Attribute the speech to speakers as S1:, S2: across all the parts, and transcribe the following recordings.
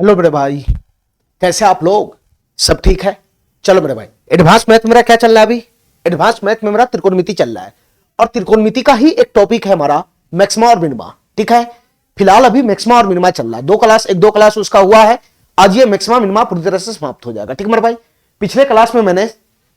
S1: Hello मेरे भाई, कैसे आप लोग? सब ठीक है? चलो मेरे भाई, एडवांस मैथ मेरा क्या चल रहा है अभी? एडवांस मैथ में मेरा त्रिकोणमिति चल रहा है और त्रिकोणमिति का ही एक टॉपिक है हमारा मैक्सिमा और मिनिमा। ठीक है, फिलहाल अभी मैक्सिमा और मिनिमा चल रहा है। दो क्लास उसका हुआ है। आज ये मैक्सिमा मिनिमा पूरी तरह से समाप्त हो जाएगा। ठीक है मेरे भाई, पिछले क्लास में मैंने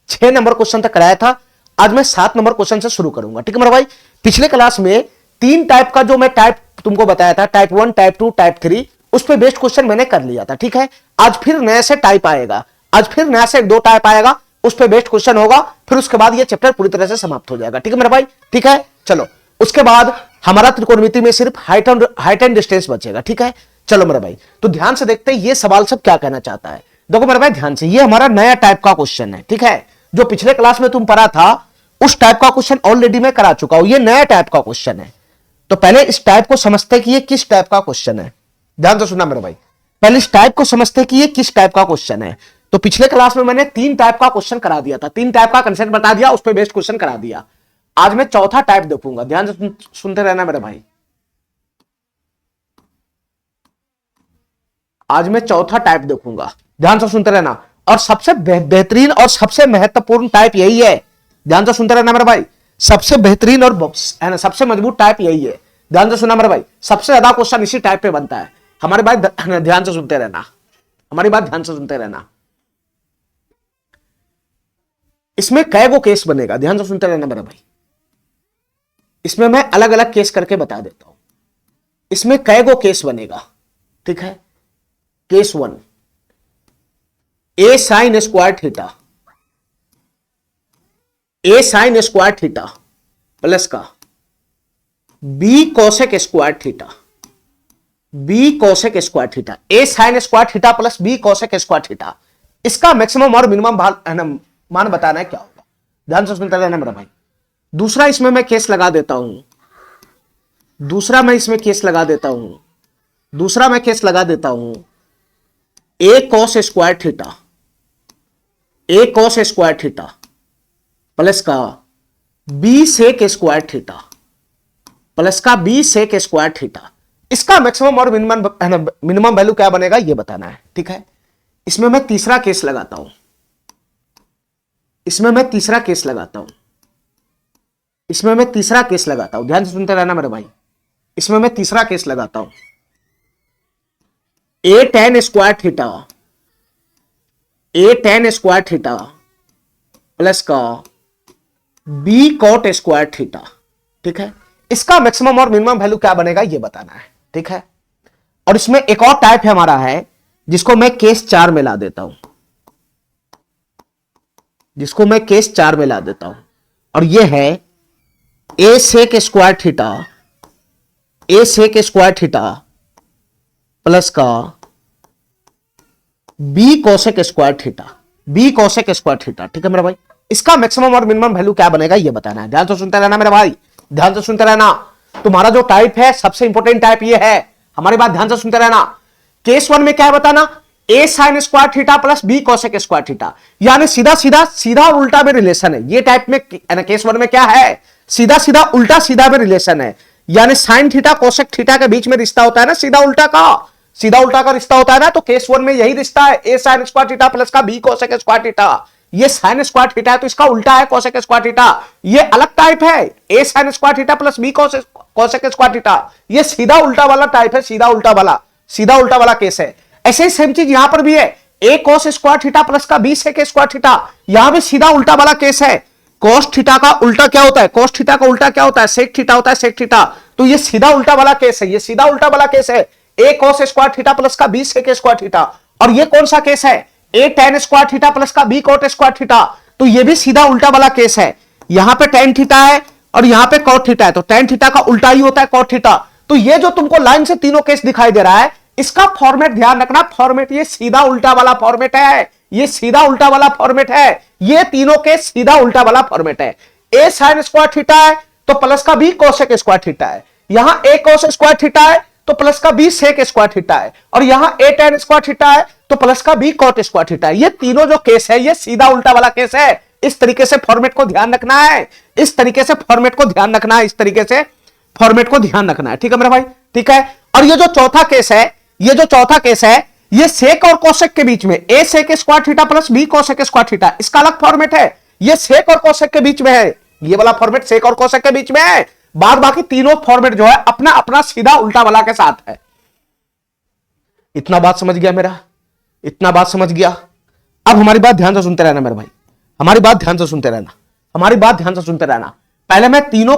S1: 6 नंबर क्वेश्चन तक कराया था। आज मैं 7 नंबर क्वेश्चन से शुरू करूंगा। ठीक है मेरे भाई, पिछले क्लास में 3 टाइप का जो मैं टाइप तुमको बताया था, टाइप 1, टाइप 2, टाइप 3, उस पे बेस्ड क्वेश्चन मैंने कर लिया था। ठीक है, आज फिर नया से टाइप आएगा, आज फिर नया से 1-2 टाइप आएगा, उस पे बेस्ड क्वेश्चन होगा। फिर उसके बाद ये चैप्टर पूरी तरह से समाप्त हो जाएगा। ठीक है मेरे भाई, ठीक है। चलो, उसके बाद हमारा त्रिकोणमिति में सिर्फ हाइट एंड डिस्टेंस बचेगा। ठीक है, चलो मेरे भाई, तो ध्यान से देखते हैं ये सवाल सब क्या कहना चाहता है। देखो मेरे भाई ध्यान से, ये हमारा नया टाइप का क्वेश्चन है। ठीक है, जो पिछले क्लास में तुम पढ़ा था उस टाइप का क्वेश्चन ऑलरेडी मैं करा चुका हूं। ये नया टाइप का क्वेश्चन है, तो पहले इस टाइप को समझते कि ये किस टाइप का क्वेश्चन है। ध्यान से सुनना मेरे भाई, पहले इस टाइप को समझते कि ये किस टाइप का क्वेश्चन है। तो पिछले क्लास में मैंने 3 टाइप का क्वेश्चन करा दिया था, 3 टाइप का कंसेप्ट बता दिया, उस पर बेस्ड क्वेश्चन करा दिया। आज मैं चौथा टाइप देखूंगा। ध्यान से सुनते रहना मेरे भाई, आज मैं चौथा टाइप देखूंगा। ध्यान से सुनते रहना, और सबसे बेहतरीन और सबसे महत्वपूर्ण टाइप यही है। ध्यान से सुनते रहना मेरे भाई, सबसे बेहतरीन और सबसे मजबूत टाइप यही है। ध्यान से सुनना मेरे भाई, सबसे ज्यादा क्वेश्चन इसी टाइप पे बनता है। हमारी बात ध्यान से सुनते रहना, हमारी बात ध्यान से सुनते रहना। इसमें कै गो केस बनेगा, ध्यान से सुनते रहना मेरे भाई। इसमें मैं अलग अलग केस करके बता देता हूं। इसमें कै गो केस बनेगा। ठीक है, case 1, A sine square theta, A sine square theta plus का B cosec square theta, B cosec square theta, ए sine square theta plus B cosec square theta, इसका मैक्सिमम और मिनिमम मान बताना है क्या होगा। ध्यान से सुनते रहना मेरा भाई। दूसरा इसमें मैं केस लगा देता हूं, दूसरा मैं इसमें केस लगा देता हूं, दूसरा मैं केस लगा देता हूं, A cos square theta, A cos square theta plus का B sec square theta, plus का बी सेक स्क्वायर थीटा, इसका मैक्सिमम और मिनिमम वैल्यू क्या बनेगा ये बताना है। ठीक है, इसमें मैं तीसरा केस लगाता हूं, इसमें मैं तीसरा केस लगाता हूं, इसमें मैं तीसरा केस लगाता हूं। ध्यान से सुनते रहना मेरे भाई, इसमें मैं तीसरा केस लगाता हूं, ए टेन स्क्वायर थीटा, ए टेन स्क्वायर थीटा प्लस का बी कॉट स्क्वायर थीटा। ठीक है, इसका मैक्सिमम और मिनिमम वैल्यू क्या बनेगा ये बताना है। ठीक है, और इसमें एक और टाइप है हमारा है, जिसको मैं केस 4 में ला देता हूं, जिसको मैं केस 4 में ला देता हूं, और ये है A sec square theta, A sec square theta plus का B cosec square theta, B cosec square theta. ठीक है मेरा भाई, इसका मैक्सिमम और मिनिमम वैल्यू क्या बनेगा ये बताना है। ध्यान से सुनते रहना मेरा भाई, ध्यान से सुनते रहना। तुम्हारा जो टाइप है सबसे इंपॉर्टेंट टाइप ये है, हमारी बात ध्यान से सुनते रहना। केस 1 में क्या है बताना, A sine square theta plus B cosec square theta, यानी सीधा सीधा सीधा और उल्टा में रिलेशन है। ये टाइप में केस 1 में क्या है, सीधा सीधा उल्टा सीधा में रिलेशन है, यानी साइन थीटा कोसेक थीटा के बीच में रिश्ता होता है ना, सीधा उल्टा का, सीधा उल्टा का रिश्ता होता है ना। तो केस 1 में यही रिश्ता है, ए साइन स्क्वायर थीटा प्लस का बी कोसेक स्क्वायर थीटा। ये साइन स्क्वायर थीटा है तो इसका उल्टा है कोसेक स्क्वायर थीटा। ये अलग टाइप है, ए sine square theta plus B cosec square theta, ये सीधा उल्टा वाला टाइप है, सीधा उल्टा वाला, सीधा उल्टा वाला केस है। ऐसे ही सेम चीज यहां पर भी है, ए कोस स्क्वायर थीटा प्लस का बी सेक स्क्वायर थीटा, यहां भी सीधा उल्टा वाला केस है। कोस थीटा का उल्टा क्या होता है, कोस थीटा का उल्टा क्या होता है, सेक थीटा होता है, सेक थीटा। तो ये सीधा उल्टा वाला केस है, ये सीधा उल्टा वाला केस है, ए कोस स्क्वायर थीटा प्लस का बी सेक स्क्वायर थीटा। और ये कौन सा केस है, A tan square theta plus का बी कोट स्क्वायर थीटा। तो ये भी सीधा उल्टा वाला केस है, यहां पे टेन थीटा है और यहां पे कॉट थीटा है, तो टेन थीटा का उल्टा ही होता है कॉट थीटा। तो ये जो तुमको लाइन से तीनों केस दिखाई दे रहा है, इसका फॉर्मेट ध्यान रखना, फॉर्मेट ये सीधा उल्टा वाला फॉर्मेट है, ये सीधा उल्टा वाला फॉर्मेट है, ये तीनों केस सीधा उल्टा वाला फॉर्मेट है। ए साइन स्क्वायर थीटा है तो प्लस का बी कोसेक स्क्वायर थीटा है, यहां ए कोस स्क्वायर थीटा है तो प्लस का बी सेक स्क्वायर थीटा है, और यहां ए टेन स्क्वायर थीटा है तो प्लस का बी कॉट स्क्वायर थीटा है। ये तीनों जो केस है ये सीधा उल्टा वाला केस है। इस तरीके से फॉर्मेट को ध्यान रखना है, इस तरीके से फॉर्मेट को ध्यान रखना है, इस तरीके से फॉर्मेट को ध्यान रखना है। ठीक है मेरा भाई, ठीक है। और ये जो चौथा केस है, ये जो चौथा केस है, ये सेक और कोसेक के बीच में A sec square theta plus B cosec square theta, इसका अलग फॉर्मेट है। ये सेक और कोसेक के बीच में है, ये वाला फॉर्मेट सेक और कोसेक के बीच में है। बाद बाकी तीनों फॉर्मेट जो है अपना अपना सीधा उल्टा वाला के साथ है। इतना बात समझ गया मेरा, इतना बात समझ गया। अब हमारी बात ध्यान से सुनते रहना मेरे भाई, हमारी बात ध्यान से सुनते रहना, हमारी बात ध्यान से सुनते रहना। पहले मैं तीनों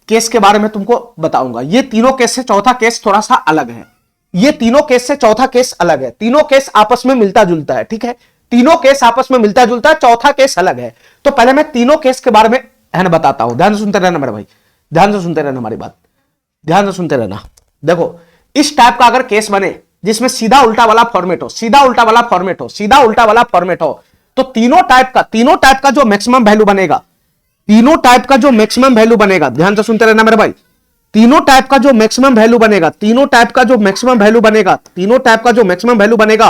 S1: केस के बारे में तुमको बताऊंगा। ये तीनों केस से चौथा केस थोड़ा सा अलग है, ये तीनों केस से चौथा केस अलग है। तीनों केस आपस में मिलता जुलता है, ठीक है, तीनों केस आपस में मिलता जुलता है, चौथा केस अलग है। तो पहले मैं तीनों केस के बारे में है ना बताता हूं, ध्यान से सुनते रहना मेरे भाई, ध्यान से सुनते रहना, हमारी बात ध्यान से सुनते रहना। देखो इस टाइप का अगर केस बने जिसमें सीधा उल्टा वाला फॉर्मेट हो, सीधा उल्टा वाला फॉर्मेट हो, सीधा उल्टा वाला फॉर्मेट हो, तो तीनों टाइप का जो मैक्सिमम वैल्यू बनेगा, तीनों टाइप का जो मैक्सिमम वैल्यू बनेगा, ध्यान से सुनते रहना मेरे भाई, तीनों टाइप का जो मैक्सिमम वैल्यू बनेगा, तीनों टाइप का जो मैक्सिमम वैल्यू बनेगा, तीनों टाइप का जो मैक्सिमम वैल्यू बनेगा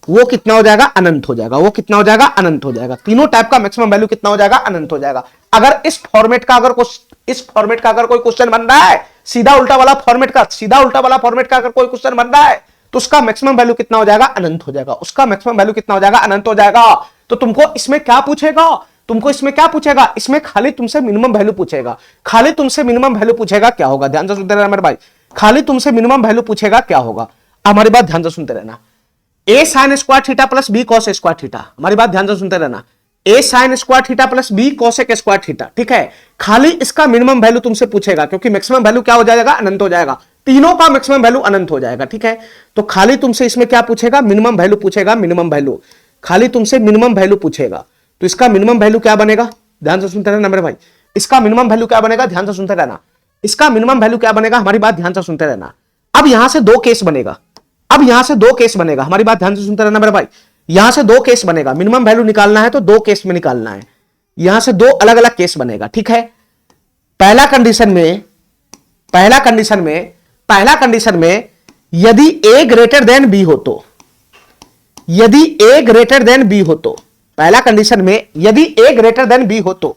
S1: वो कितना हो जाएगा, अनंत हो जाएगा। वो कितना हो जाएगा, अनंत हो जाएगा। तीनों टाइप का मैक्सिमम वैल्यू कितना हो जाएगा, अनंत हो जाएगा। अगर इस फॉर्मेट का अगर कोई क्वेश्चन बन रहा है, सीधा उल्टा वाला फॉर्मेट का, सीधा उल्टा वाला फॉर्मेट का अगर कोई क्वेश्चन बन रहा है, तो उसका मैक्सिमम वैल्यू कितना हो जाएगा, अनंत हो जाएगा। उसका मैक्सिमम वैल्यू कितना हो जाएगा, अनंत हो जाएगा। तो तुमको इसमें क्या पूछेगा, तुमको इसमें क्या पूछेगा, इसमें खाली तुमसे मिनिमम वैल्यू पूछेगा, खाली तुमसे मिनिमम वैल्यू पूछेगा। क्या होगा, ध्यान से सुनते रहना मेरे भाई, खाली तुमसे मिनिमम वैल्यू पूछेगा, क्या होगा। हमारी बात ध्यान से सुनते रहना, A sine square theta plus B cos square theta, हमारी बात ध्यान से सुनते रहना, A sine square theta plus B cosec square theta, ठीक है। खाली इसका मिनिमम वैल्यू तुमसे पूछेगा, क्योंकि मैक्सिमम वैल्यू क्या हो जाएगा, अनंत हो जाएगा। तीनों का मैक्सिमम वैल्यू अनंत हो जाएगा, ठीक है। तो खाली तुमसे इसमें क्या पूछेगा, मिनिमम वैल्यू पूछेगा, मिनिमम वैल्यू, खाली तुमसे मिनिमम वैल्यू पूछेगा। तो इसका मिनिमम वैल्यू क्या बनेगा, ध्यान से सुनते रहना मेरे भाई, इसका मिनिमम वैल्यू क्या बनेगा, ध्यान से सुनते रहना, इसका मिनिमम वैल्यू क्या बनेगा, हमारी बात ध्यान से सुनते रहना। अब यहां से दो केस बनेगा, अब यहां से दो केस बनेगा, हमारी बात ध्यान से सुनते रहना मेरे भाई, यहां से दो केस बनेगा। मिनिमम वैल्यू निकालना है तो दो केस में निकालना है, यहां से दो अलग अलग केस बनेगा, ठीक है। पहला कंडीशन में यदि ए ग्रेटर देन बी हो तो, यदि ए ग्रेटर देन बी हो तो, पहला कंडीशन में यदि ए ग्रेटर देन बी हो तो,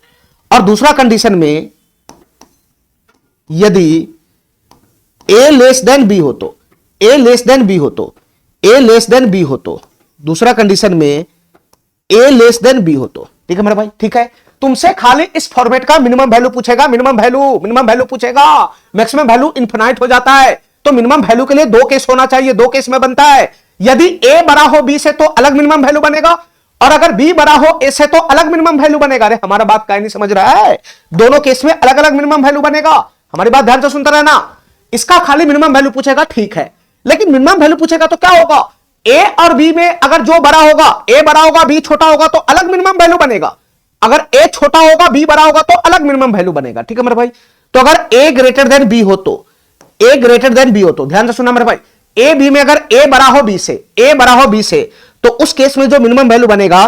S1: और दूसरा कंडीशन में यदि ए लेस देन बी हो तो, ए लेस देन बी हो तो, ए लेस देन बी हो तो, दूसरा कंडीशन में ए लेस देन बी हो तो, ठीक है मेरे भाई, ठीक है। तुमसे खाली इस फॉर्मेट का मिनिमम वैल्यू पूछेगा, मिनिमम वैल्यू पूछेगा। मैक्सिमम वैल्यू इनफिनाइट हो जाता है, तो मिनिमम वैल्यू के लिए दो केस होना चाहिए, दो केस में बनता है। यदि ए बड़ा हो बी से तो अलग मिनिमम वैल्यू बनेगा, और अगर बी बड़ा हो ए से तो अलग मिनिमम वैल्यू बनेगा। अरे हमारा बात क्या नहीं समझ रहा है, दोनों केस में अलग अलग मिनिमम वैल्यू बनेगा। हमारी बात ध्यान से सुनते रहना, इसका खाली मिनिमम वैल्यू पूछेगा, ठीक है, लेकिन मिनिमम वैल्यू पूछेगा तो क्या होगा, ए और बी में अगर जो बड़ा होगा, ए बड़ा होगा बी छोटा होगा तो अलग मिनिमम वैल्यू बनेगा। अगर ए छोटा होगा बी बड़ा होगा तो अलग मिनिमम वैल्यू बनेगा, ठीक है मेरे भाई। तो अगर ए ग्रेटर देन बी हो तो, ए ग्रेटर देन बी हो तो, ध्यान से सुनना मेरे भाई, ए बी में अगर ए बड़ा हो बी से, ए बड़ा हो बी से, तो उस केस में जो मिनिमम वैल्यू बनेगा,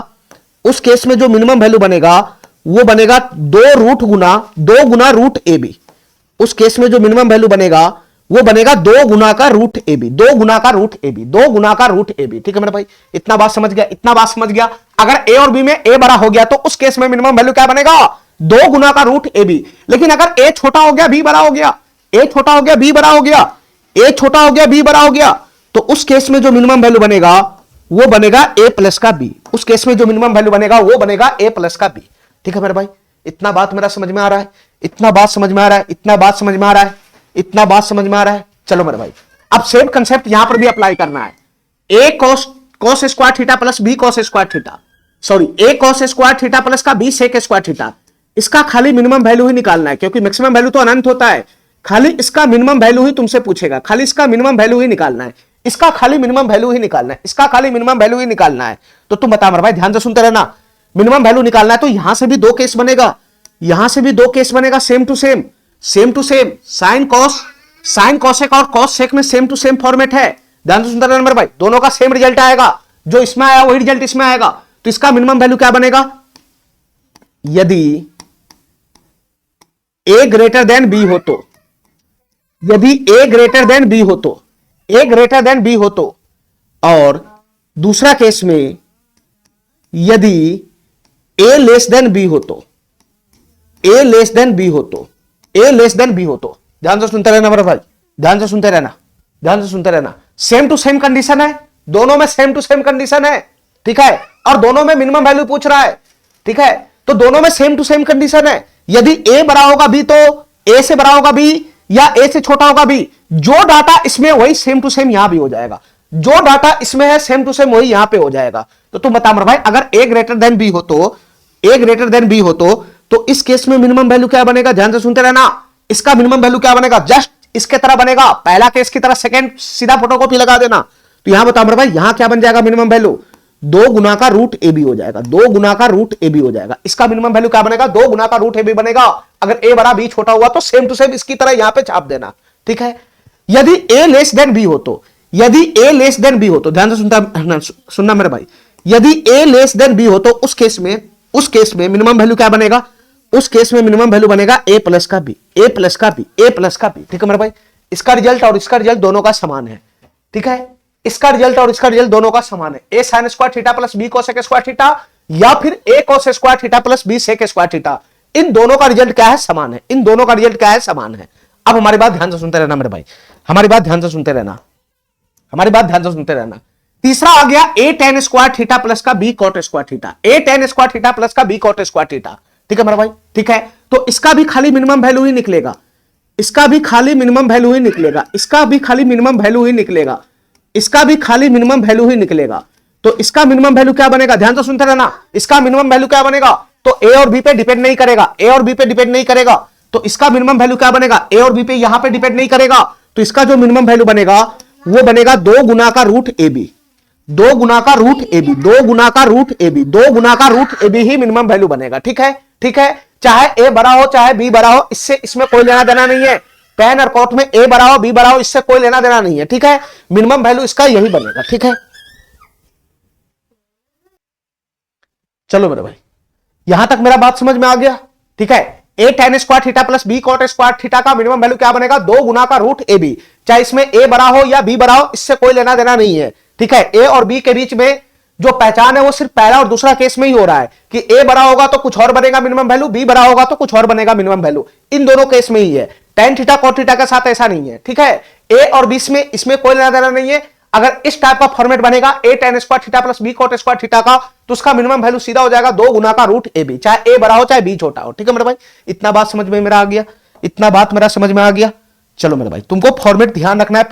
S1: उस केस में जो मिनिमम वैल्यू बनेगा वो बनेगा दो गुना रूट ए बी। उस केस में जो मिनिमम वैल्यू बनेगा वो बनेगा 2 गुना का रूट ए बी, 2 गुना का रूट ए बी, 2 गुना का रूट ए बी, ठीक है मेरे भाई। इतना बात समझ गया, इतना बात समझ गया। अगर ए और बी में ए बड़ा हो गया तो उस केस में मिनिमम वैल्यू क्या बनेगा, 2 गुना का रूट ए बी। लेकिन अगर ए छोटा हो गया बी बड़ा हो गया, ए छोटा हो गया बी बड़ा हो गया, ए छोटा हो गया बी बड़ा हो गया, तो उस केस में जो मिनिमम वैल्यू बनेगा वो बनेगा ए प्लस का बी। उस केस में जो मिनिमम वैल्यू बनेगा वो बनेगा ए प्लस का बी, ठीक है मेरे भाई। इतना बात मेरा समझ में आ रहा है, इतना बात समझ में आ रहा है, इतना बात समझ में आ रहा है, इतना बात समझ में आ रहा है। चलो मेरे भाई, अब सेम कंसेप्ट यहां पर भी अप्लाई करना है। A cos square theta plus B cos square theta, sorry A cos square theta plus का बी सेक स्क्वायर थीटा, इसका खाली मिनिमम वैल्यू ही निकालना है, क्योंकि मैक्सिमम वैल्यू तो अनंत होता है। खाली इसका मिनिमम वैल्यू ही तुमसे पूछेगा, खाली इसका मिनिमम वैल्यू ही निकालना है, इसका खाली मिनिमम वैल्यू ही निकालना है, इसका खाली मिनिमम वैल्यू ही निकालना है। तो तुम बता मेरे भाई, ध्यान से सुनते रहना, मिनिमम वैल्यू निकालना है तो यहां से भी दो केस बनेगा, यहां से भी दो केस बनेगा, same to same, same to same. Sine cosec और कॉस सेक में सेम टू सेम फॉर्मेट है। ध्यान से सुनते रहना मेरे भाई, दोनों का सेम रिजल्ट आएगा, जो इसमें आया वही रिजल्ट इसमें आएगा। तो इसका मिनिमम वैल्यू क्या बनेगा, यदि ए ग्रेटर देन बी हो तो, यदि ए ग्रेटर देन बी हो तो, ए ग्रेटर देन बी हो तो, और दूसरा केस में यदि ए लेस देन बी हो तो, ए लेस देन बी हो तो, ए लेस देन बी हो तो। ध्यान से सुनते रहना मेरे भाई, ध्यान से सुनते रहना, ध्यान से सुनते रहना। सेम टू सेम कंडीशन है, दोनों में सेम टू सेम कंडीशन है, ठीक है, और दोनों में मिनिमम वैल्यू पूछ रहा है, ठीक है, तो दोनों में सेम टू सेम कंडीशन है। यदि ए बड़ा होगा बी तो ए से बड़ा होगा बी या ए से छोटा होगा बी, जो डाटा इसमें वही सेम टू सेम यहां भी हो जाएगा, जो डाटा इसमें है सेम टू सेम वही यहां पे हो जाएगा। तो तुम बता मेरे भाई, अगर ए ग्रेटर देन बी हो तो, ए ग्रेटर देन बी हो तो इस केस में मिनिमम वैल्यू क्या बनेगा, ध्यान से सुनते रहना। इसका मिनिमम वैल्यू क्या बनेगा, जस्ट इसके तरह बनेगा, पहला केस की तरह सेकंड सीधा फोटोकॉपी लगा देना। तो यहां बताओ मेरे भाई, यहां क्या बन जाएगा मिनिमम वैल्यू, 2 गुना का रूट ए बी हो जाएगा, 2 गुना का रूट ए बी हो जाएगा। इसका मिनिमम वैल्यू क्या बनेगा, 2 गुना का रूट ए बी बनेगा। अगर ए बड़ा बी छोटा हुआ तो सेम टू सेम इसकी तरह यहां पे छाप देना, ठीक है। यदि ए लेस देन बी हो तो, यदि ए लेस देन बी हो तो ध्यान से सुनना मेरे भाई, यदि ए लेस देन बी हो तो उस केस में मिनिमम वैल्यू क्या बनेगा, उस केस में मिनिमम वैल्यू बनेगा ए प्लस का बी, ए प्लस का बी, ए प्लस का बी, ठीक है मेरे भाई। इसका रिजल्ट और इसका रिजल्ट दोनों का समान है, ठीक है, इसका रिजल्ट और इसका रिजल्ट दोनों का समान है, ए sine square theta plus B cosec square theta या फिर A cos square theta plus B sec square theta, इन दोनों का रिजल्ट क्या है, समान है, इन दोनों का रिजल्ट क्या है, समान है। अब हमारी बात ध्यान से सुनते रहना मेरे भाई, हमारी बात ध्यान से सुनते रहना, हमारी बात ध्यान से सुनते रहना। तीसरा आ गया ए टेन स्क्वायर थीटा प्लस का बी कॉट स्क्वायर थीटा, ए टेन स्क्वायर थीटा प्लस का बी कॉट स्क्वायर थीटा, ठीक है मेरा भाई, ठीक है। तो इसका भी खाली मिनिमम वैल्यू ही निकलेगा, इसका भी खाली मिनिमम वैल्यू ही निकलेगा, इसका भी खाली मिनिमम वैल्यू ही निकलेगा, इसका भी खाली मिनिमम वैल्यू ही निकलेगा। तो इसका मिनिमम वैल्यू क्या बनेगा, ध्यान से सुनते रहना, इसका मिनिमम वैल्यू क्या बनेगा, तो ए और बी पे डिपेंड नहीं करेगा, ए और बी पे डिपेंड नहीं करेगा। तो इसका मिनिमम वैल्यू क्या बनेगा, ए और बी पे यहां पे डिपेंड नहीं करेगा। तो इसका जो मिनिमम वैल्यू बनेगा वो बनेगा 2 गुना का रूट ए बी, 2 गुना का रूट ए बी, 2 गुना का रूट ए बी, 2 गुना का रूट ए बी ही मिनिमम वैल्यू बनेगा, ठीक है, ठीक है। चाहे ए बड़ा हो चाहे बी बड़ा हो, इससे इसमें कोई लेना देना नहीं है, पेन और कोट में ए बड़ा हो बी बड़ा हो इससे कोई लेना देना नहीं है, ठीक है। मिनिमम वैल्यू इसका यही बनेगा, ठीक है। चलो मेरे भाई, यहां तक मेरा बात समझ में आ गया, ठीक है। A tan square theta plus B cot square theta का मिनिमम वैल्यू क्या बनेगा, 2 गुना का रूट ए बी, चाहे इसमें ए बड़ा हो या बी बड़ा हो इससे कोई लेना देना नहीं है, ठीक है। ए और बी के बीच में जो पहचान है वो सिर्फ पहला और दूसरा केस में ही हो रहा है कि ए बड़ा होगा तो कुछ और बनेगा मिनिमम वैल्यू, बी बड़ा होगा तो कुछ और बनेगा मिनिमम वैल्यू, इन दोनों केस में ही है। टेन थीटा कॉट थीटा के साथ ऐसा नहीं है, ठीक है। ए और बी में इसमें कोई लेना देना नहीं है। अगर इस टाइप का फॉर्मेट बनेगा A tan square theta plus B cot square theta का, तो उसका मिनिमम वैल्यू सीधा हो जाएगा 2 गुना का रूट ए बी, चाहे ए बड़ा हो चाहे बी छोटा हो, ठीक है मेरे भाई। इतना बात समझ में मेरा आ गया, इतना बात मेरा समझ में आ गया। चलो मेरे भाई, तुमको फॉर्मेट ध्यान रखना है,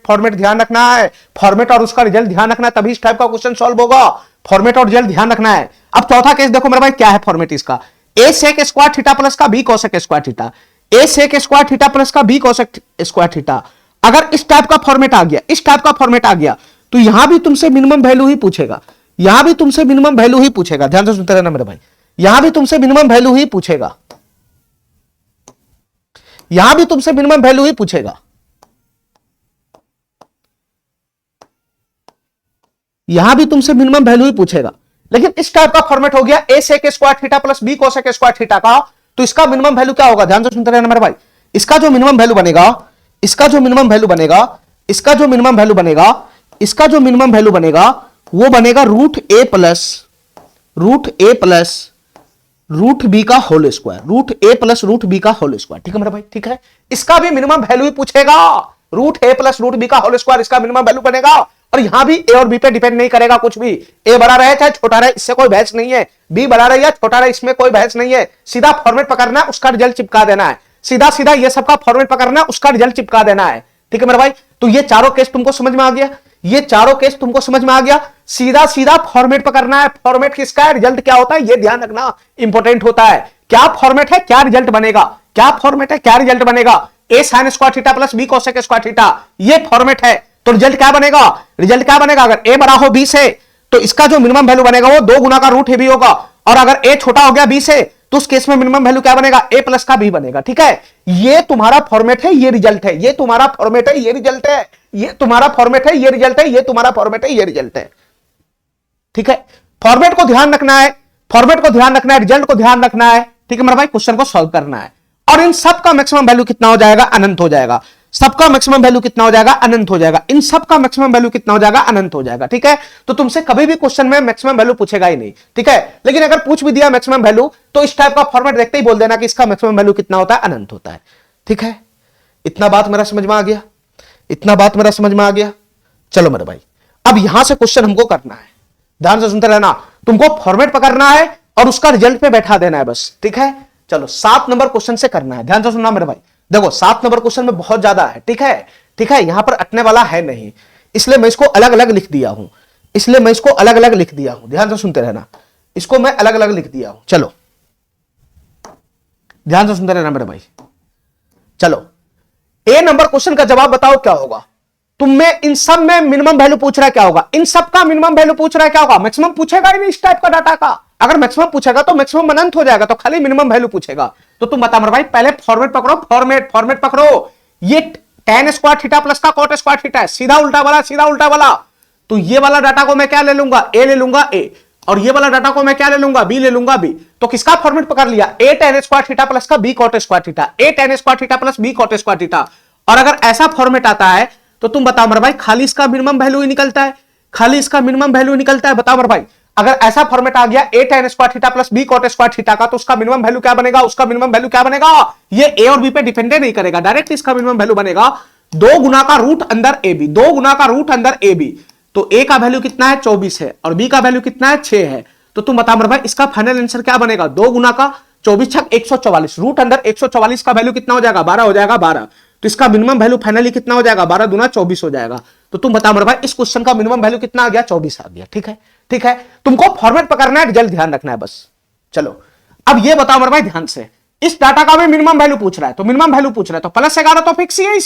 S1: फॉर्मेट ध्यान रखना है, फॉर्मेट और उसका रिजल्ट ध्यान रखना है, तभी इस टाइप का क्वेश्चन सॉल्व होगा। फॉर्मेट और रिजल्ट ध्यान रखना है। अब चौथा केस देखो मेरे भाई, क्या है फॉर्मेट इसका, ए सेक स्क्वायर थीटा प्लस का B cosec square theta, A sec square theta plus का बी कोसेक स्क्वायर थीटा। अगर इस टाइप का फॉर्मेट आ गया, इस टाइप का फॉर्मेट आ गया, तो यहां भी तुमसे मिनिमम वैल्यू ही पूछेगा, यहां भी तुमसे मिनिमम वैल्यू ही पूछेगा, ध्यान से सुनते रहना मेरे भाई, यहां भी तुमसे मिनिमम वैल्यू ही पूछेगा, यहां भी तुमसे मिनिमम वैल्यू ही पूछेगा, यहां भी तुमसे मिनिमम वैल्यू ही पूछेगा। लेकिन इस टाइप का फॉर्मेट हो गया A sec square theta plus B cosec square theta का, तो इसका मिनिमम वैल्यू क्या होगा, ध्यान से सुनते रहना मेरे भाई। इसका जो मिनिमम वैल्यू बनेगा, इसका जो मिनिमम वैल्यू बनेगा, इसका जो मिनिमम वैल्यू बनेगा, इसका जो मिनिमम वैल्यू बनेगा वो बनेगा रूट ए प्लस रूट बी का होल स्क्वायर, रूट ए प्लस रूट बी का होल स्क्वायर, ठीक है मेरा भाई, ठीक है। इसका भी मिनिमम वैल्यू ही पूछेगा, रूट ए प्लस रूट बी का होल स्क्वायर, इसका मिनिमम वैल्यू बनेगा। और यहां भी ए और बी पे डिपेंड नहीं करेगा कुछ भी, ए बड़ा रहे चाहे छोटा रहे इससे कोई बहस नहीं है, बी बड़ा रहे या छोटा रहे इसमें कोई बहस नहीं है। सीधा फॉर्मेट पकड़ना है, उसका रिजल्ट चिपका देना है, सीधा सीधा ये सबका फॉर्मेट पकड़ना है, उसका रिजल्ट चिपका देना है, ठीक है मेरे भाई। तो ये चारों केस तुमको समझ में आ गया, ये चारों केस तुमको समझ में आ गया। सीधा सीधा फॉर्मेट पकड़ना है, फॉर्मेट किसका है, रिजल्ट क्या होता है ये ध्यान रखना इंपॉर्टेंट होता है। क्या फॉर्मेट है क्या रिजल्ट बनेगा, क्या फॉर्मेट है क्या रिजल्ट बनेगा, ए sine square theta plus B cosec square theta, ये फॉर्मेट है। तो रिजल्ट क्या बनेगा, रिजल्ट क्या बनेगा, अगर ए बड़ा हो बी से तो इसका जो मिनिमम वैल्यू बनेगा वो 2 गुना का रूट ए बी होगा, और अगर ए छोटा हो गया बी से तो उस केस में मिनिमम वैल्यू क्या बनेगा, ए प्लस का बी बनेगा, ठीक है। ये तुम्हारा फॉर्मेट है, ये रिजल्ट है, ये तुम्हारा फॉर्मेट है, ये रिजल्ट है, ये तुम्हारा फॉर्मेट है, ये रिजल्ट है, ये तुम्हारा फॉर्मेट है, ये रिजल्ट है, ठीक है। फॉर्मेट को ध्यान रखना है, फॉर्मेट को ध्यान रखना है, रिजल्ट को ध्यान रखना है, ठीक है मेरा भाई। क्वेश्चन को सॉल्व करना है और इन सब का मैक्सिमम वैल्यू कितना हो जाएगा, अनंत हो जाएगा। सबका मैक्सिमम वैल्यू कितना हो जाएगा, अनंत हो जाएगा। इन सब का मैक्सिमम वैल्यू कितना हो जाएगा, अनंत हो जाएगा, ठीक है। तो तुमसे कभी भी क्वेश्चन में मैक्सिमम वैल्यू पूछेगा ही नहीं, ठीक है। लेकिन अगर पूछ भी दिया मैक्सिमम वैल्यू तो इस टाइप का फॉर्मेट देखते ही बोल देना कि इसका मैक्सिमम वैल्यू कितना होता है, अनंत होता है, ठीक है। इतना बात मेरा समझ में आ गया, इतना बात मेरा समझ में आ गया। चलो मेरे भाई, अब यहां से क्वेश्चन हमको करना है, ध्यान से सुनते रहना, तुमको फॉर्मेट पकड़ना है और उसका रिजल्ट पे बैठा देना है बस, ठीक है। चलो 7 नंबर क्वेश्चन से करना है, ध्यान से सुनना मेरे भाई। देखो 7 नंबर क्वेश्चन में बहुत ज्यादा है, ठीक है, ठीक है, यहां पर अटने वाला है नहीं, इसलिए मैं इसको अलग अलग लिख दिया हूं, इसलिए मैं इसको अलग अलग लिख दिया हूं, ध्यान से सुनते रहना, इसको मैं अलग अलग लिख दिया हूं। चलो ध्यान से सुनते रहना मेरे भाई। चलो ए नंबर क्वेश्चन का जवाब बताओ क्या होगा। तुम्हें इन सब में मिनिमम वैल्यू पूछ रहा है, क्या होगा, इन सब का मिनिमम वैल्यू पूछ रहा है, क्या होगा, मैक्सिमम पूछेगा ही नहीं इस टाइप का डाटा का। अगर मैक्सिमम पूछेगा तो मैक्सिमम अनंत हो जाएगा, तो खाली मिनिमम वैल्यू पूछेगा। तो तुम बता मेरे भाई, पहले फॉर्मेट पकड़ो, फॉर्मेट पकड़ो। ये tan स्क्वायर थीटा प्लस का cot स्क्वायर थीटा है, सीधा उल्टा वाला, सीधा उल्टा वाला। तो ये वाला डाटा को मैं क्या ले लूंगा, ए ले लूंगा ए, और ये वाला डाटा को मैं क्या ले लूंगा, बी ले लूंगा बी। तो किसका फॉर्मेट पकड़ लिया, A tan square theta plus का B cot square theta, A tan square theta plus B cot square theta. और अगर ऐसा फॉर्मेट आता है तो तुम बताओ मेरे भाई, खाली इसका मिनिमम वैल्यू ही निकलता है, खाली इसका मिनिमम वैल्यू निकलता है। बताओ मेरे भाई, अगर ऐसा फॉर्मेट आ गया A tan square theta plus B cot square theta का, तो उसका मिनिमम वैल्यू क्या बनेगा, उसका मिनिमम वैल्यू क्या बनेगा, ये ए और बी पे डिपेंड नहीं करेगा, डायरेक्ट इसका मिनिमम वैल्यू बनेगा 2 गुना का रूट अंदर ए बी, 2 गुना का रूट अंदर ए बी। तो ए का वैल्यू कितना है 24 है, और बी का वैल्यू कितना है 6 है। तो तुम बताओ मेरे भाई, इसका फाइनल आंसर क्या बनेगा, 2 गुना का 24 छक 144, रूट अंदर 144 का वैल्यू कितना हो जाएगा, 12 हो जाएगा, 12। तो इसका मिनिमम वैल्यू फाइनली कितना हो जाएगा, 12 दूना 24 हो जाएगा। तो तुम बताओ मेरे भाई, इस क्वेश्चन का मिनिमम वैल्यू कितना आ गया, 24 आ गया, ठीक है, ठीक है। तुमको फॉर्मेट पकड़ना है, रिजल्ट ध्यान रखना है बस। चलो अब ये बताओ मेरे भाई ध्यान से, इस डाटा का भी मिनिमम वैल्यू पूछ रहा है, तो मिनिमम वैल्यू पूछ रहा है तो +11 तो फिक्स ही है,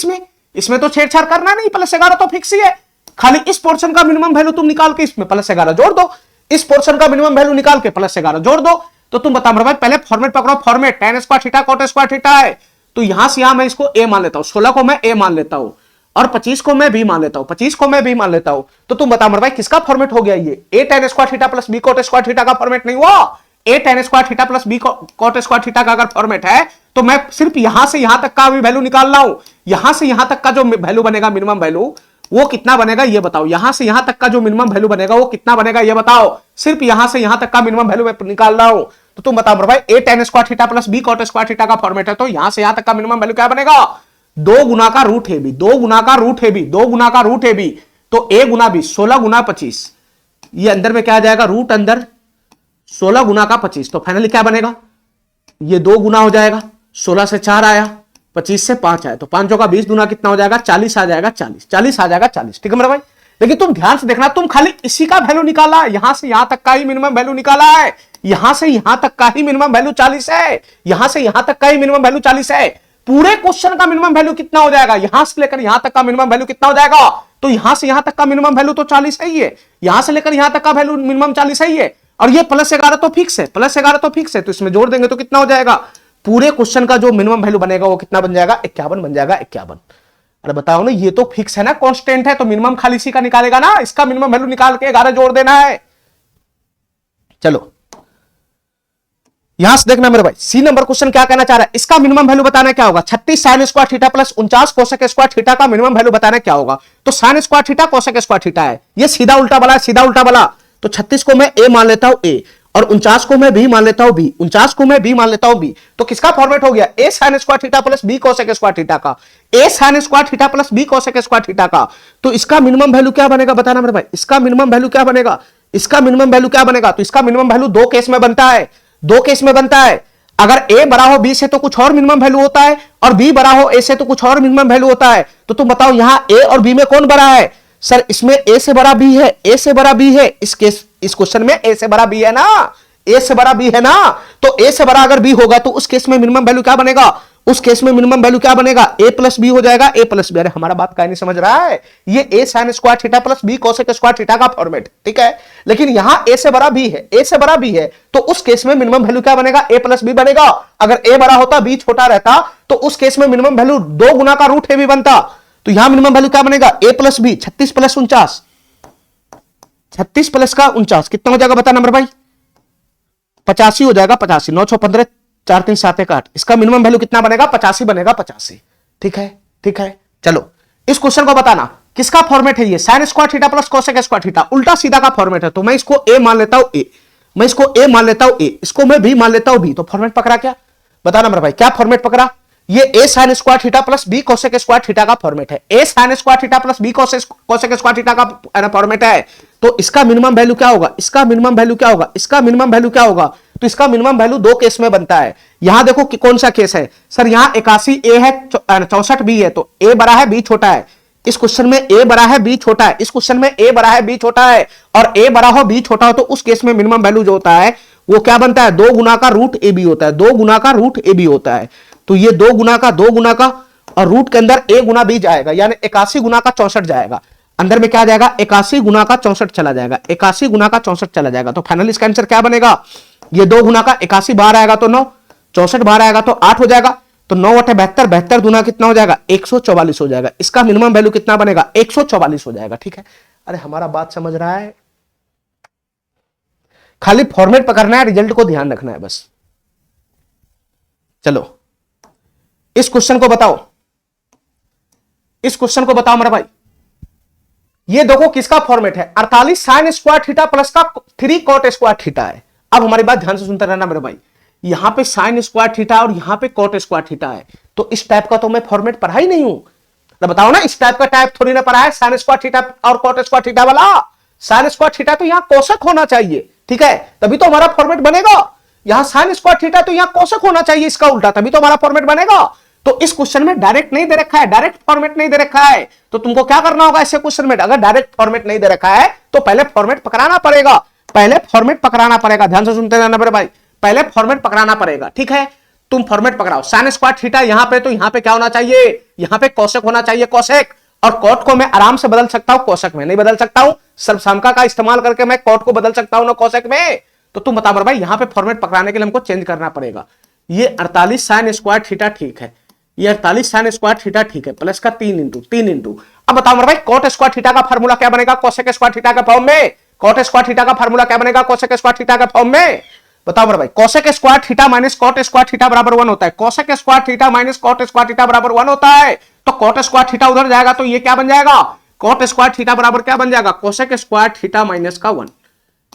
S1: इसमें तो छेड़छाड़ करना नहीं, +11 तो फिक्स ही है। खाली इस पोर्शन का मिनिमम वैल्यू तुम निकाल के इसमें +11 जोड़ दो, इस पोर्शन का मिनिमम वैल्यू निकाल के +11 जोड़ दो। तो तुम बताओ मेरे भाई, पहले फॉर्मेट पकड़ो, format tan square theta cot square theta है, तो यहां से यहां मैं इसको ए मान लेता हूं, 16 को मैं ए मान लेता हूं, और 25 को मैं बी मान लेता हूं, 25 को मैं बी मान लेता हूं। तो तुम बताओ मेरे भाई, किसका फॉर्मेट हो गया, ये A tan square theta plus B cot square theta का फॉर्मेट नहीं हुआ। A tan square theta plus B cot square theta का अगर फॉर्मेट है, तो मैं सिर्फ यहां से यहां तक का भी वैल्यू निकाल रहा हूं, यहां से यहां तक का जो वैल्यू बनेगा मिनिमम वैल्यू, वो कितना बनेगा ये बताओ, यहां से यहां तक का जो मिनिमम वैल्यू बनेगा वो कितना बनेगा ये बताओ, सिर्फ यहां से यहां तक का मिनिमम वैल्यू मैं निकाल रहा हूं। तो तुम बताओ मेरे भाई, A tan square theta plus B cot square theta का फॉर्मेट है, तो यहां से यहां तक का मिनिमम वैल्यू क्या बनेगा, 2 गुना का रूट है बी, 2 गुना का रूट है बी, 2 गुना का रूट है बी। तो ए गुना बी 16 गुना 25, ये अंदर में क्या आ जाएगा, रूट अंदर 16 गुना का 25। तो फाइनली क्या बनेगा, ये 2 गुना हो जाएगा, 16 से 4 आया, 25 से 5 आया, तो 5 का 20 गुना कितना हो जाएगा, 40 आ जाएगा, 40 आ जाएगा 40, ठीक है मेरा भाई। लेकिन तुम ध्यान से देखना, तुम खाली इसी का वैल्यू निकाला, यहां से यहां तक का ही मिनिमम वैल्यू निकाला है, यहां से यहां तक का ही मिनिमम वैल्यू 40 है, यहां से यहां तक का ही मिनिमम वैल्यू 40 है। पूरे क्वेश्चन का मिनिमम वैल्यू कितना हो जाएगा, यहां से लेकर यहां तक का मिनिमम वैल्यू कितना हो जाएगा, तो यहां से यहां तक का मिनिमम वैल्यू तो 40 है ही है, यहां से लेकर यहां तक का वैल्यू मिनिमम 40 है ही है, और ये +11 तो फिक्स है, +11 तो फिक्स है, तो इसमें जोड़ देंगे तो कितना हो जाएगा, पूरे क्वेश्चन का जो मिनिमम वैल्यू बनेगा वो कितना बन जाएगा, 51 बन जाएगा, 51। अरे बताओ ना, ये तो फिक्स है ना, कांस्टेंट है, तो मिनिमम खाली इसी का निकालेगा ना, इसका मिनिमम वैल्यू निकाल के 11 जोड़ देना है। चलो यहां से देखना मेरे भाई, सी नंबर क्वेश्चन क्या कहना चाह रहा है, इसका मिनिमम वैल्यू बताना क्या होगा, 36 sin square theta plus 49 cosec square theta का मिनिमम वैल्यू बताना क्या होगा। तो sin square theta cosec square theta है, ये सीधा उल्टा वाला है, सीधा उल्टा वाला। तो 36 को मैं ए मान लेता हूं ए, और 49 को मैं बी मान लेता हूं बी, 49 को मैं बी मान लेता हूं बी। तो किसका फॉर्मेट हो गया, A sin square theta plus B cosec square theta का, A sin square theta plus B cosec square theta का। तो इसका मिनिमम वैल्यू क्या बनेगा बताना मेरे भाई, इसका मिनिमम वैल्यू क्या बनेगा, इसका मिनिमम वैल्यू क्या बनेगा। तो इसका मिनिमम वैल्यू 2 केस में बनता है, 2 केस में बनता है। अगर ए बड़ा हो बी से तो कुछ और मिनिमम वैल्यू होता है, और बी बड़ा हो ए से तो कुछ और मिनिमम वैल्यू होता है। तो तुम बताओ यहां ए और बी में कौन बड़ा है, सर इसमें ए से बड़ा बी है, ए से बड़ा बी है, इस क्वेश्चन में ए से बड़ा बी है ना, ए से बड़ा बी है ना। तो ए से बड़ा अगर बी होगा तो उस केस में मिनिमम वैल्यू क्या बनेगा, उस केस में मिनिमम वैल्यू क्या बनेगा, ए प्लस बी हो जाएगा, ए प्लस बी। अरे हमारा बात क्या नहीं समझ रहा है, ये A sin square theta plus B cosec square theta का फॉर्मेट, ठीक है। लेकिन यहां ए से बड़ा बी है, ए से बड़ा बी है, तो उस केस में मिनिमम वैल्यू क्या बनेगा, ए प्लस बी बनेगा। अगर ए बड़ा होता बी छोटा रहता तो उस केस में मिनिमम वैल्यू 2 गुना का रूट ए बी बनता। तो यहां मिनिमम वैल्यू क्या बनेगा, ए प्लस बी, 36 प्लस 49, 36 प्लस का 49 कितना हो जाएगा बताना मेरे भाई, 85 हो जाएगा, 85, 915 4 3 7 1 8। इसका मिनिमम वैल्यू कितना बनेगा, 85 बनेगा, 85, ठीक है, ठीक है। चलो इस क्वेश्चन को बताना किसका फॉर्मेट है, ये sin square theta plus cosec square theta, उल्टा सीधा का फॉर्मेट है। तो मैं इसको ए मान लेता हूं ए, मैं इसको ए मान लेता हूं ए, इसको मैं बी मान लेता हूं बी। तो फॉर्मेट पकड़ा क्या बताना मेरे भाई, क्या फॉर्मेट पकड़ा, ये A sine square theta plus B cosec square theta का फॉर्मेट है। ए sine square theta plus B cosec square theta का फॉर्मेट है। तो इसका मिनिमम वैल्यू क्या होगा, इसका मिनिमम वैल्यू क्या होगा, इसका मिनिमम वैल्यू क्या होगा। तो इसका मिनिमम वैल्यू दो केस में बनता है। यहां देखो कि कौन सा केस है सर, यहां 81 ए है 64 बी है, तो ए बड़ा है बी छोटा है। इस क्वेश्चन में ए बड़ा है बी छोटा है, इस क्वेश्चन में ए बड़ा है बी छोटा है, और ए बड़ा हो बी छोटा हो, तो उस केस में मिनिमम वैल्यू जो होता है वो क्या बनता है, 2 गुना का रूट ए बी होता है, 2 गुना का रूट ए बी होता है। तो ये 2 गुना का और रूट के अंदर ए गुना बी जाएगा, यानी 81 गुना का 64 जाएगा। अंदर में क्या जाएगा, 81 गुना का 64 चला जाएगा, 81 गुना का 64 चला जाएगा। तो फाइनल इसका आंसर क्या बनेगा, ये 2 गुना का 81 बाहर आएगा तो 9, 64 बाहर आएगा तो 8 हो जाएगा। तो 9 8 72, 72 दुना कितना हो जाएगा, 144 हो जाएगा। इसका मिनिमम वैल्यू कितना बनेगा, 144 हो जाएगा। ठीक है, अरे हमारा बात समझ रहा है, खाली फॉर्मेट पकड़ना है, रिजल्ट को ध्यान रखना है बस। चलो इस क्वेश्चन को बताओ, इस क्वेश्चन को बताओ मेरा भाई। ये देखो किसका फॉर्मेट है, 48 साइन स्क्वायर थीटा प्लस का 3 कॉट स्क्वायर थीटा है। अब हमारी बात ध्यान से सुनते रहना मेरे भाई, यहां पे साइन स्क्वायर थीटा और यहां पे कॉट स्क्वायर थीटा है, तो इस टाइप का तो मैं फॉर्मेट पढ़ा ही नहीं हूं। तो बताओ ना, इस टाइप का टाइप थोड़ी ना पढ़ा है, साइन स्क्वायर थीटा और कॉट स्क्वायर थीटा वाला। साइन स्क्वायर थीटा तो यहां कोसेक होना चाहिए, ठीक है, तभी तो हमारा फॉर्मेट बनेगा। यहां साइन स्क्वायर थीटा तो यहां कोसेक होना चाहिए, इसका उल्टा, तभी तो हमारा फॉर्मेट बनेगा। तो इस क्वेश्चन में डायरेक्ट नहीं दे रखा है, डायरेक्ट फॉर्मेट नहीं दे रखा है, तो तुमको क्या करना होगा ऐसे क्वेश्चन में, अगर डायरेक्ट फॉर्मेट नहीं दे रखा है तो पहले फॉर्मेट पकड़ाना पड़ेगा, पहले फॉर्मेट पकड़ाना पड़ेगा। ध्यान से सुनते रहना मेरे भाई, पहले फॉर्मेट पकड़ाना पड़ेगा। ठीक है, तुम फॉर्मेट पकड़ाओ, साइन स्क्वायर थीटा यहां पे, तो यहां पे क्या होना चाहिए, यहां पे कोसेक होना चाहिए, कोसेक। और कॉट को मैं आराम से बदल सकता हूं, कोसेक में नहीं बदल सकता हूं, सर्वसामका का इस्तेमाल करके मैं कॉट को बदल सकता हूं ना कोसेक में। तो तुम बताओ मेरे भाई, यहां पे फॉर्मेट पकड़ाने के लिए हमको चेंज करना पड़ेगा। ये 48 साइन स्क्वायर थीटा ठीक है, ये 48 साइन स्क्वायर थीटा ठीक है, प्लस का 3 इंटू। अब बताओ मेरे भाई, कॉट स्क्वायर थीटा का फार्मूला क्या बनेगा कोसेक स्क्वायर थीटा के फॉर्म में, कॉट स्क्वायर थीटा का फार्मूला क्या बनेगा कोसेक स्क्वायर थीटा के फॉर्म में। बताओ मेरे भाई, cosec square theta minus cot square theta बराबर 1 होता है, cosec square theta minus cot square theta बराबर 1 होता है। तो कॉट स्क्वायर थीटा उधर जाएगा तो ये क्या बन जाएगा, कॉट स्क्वायर थीटा बराबर क्या बन जाएगा, कोसेक स्क्वायर थीटा माइनस का 1,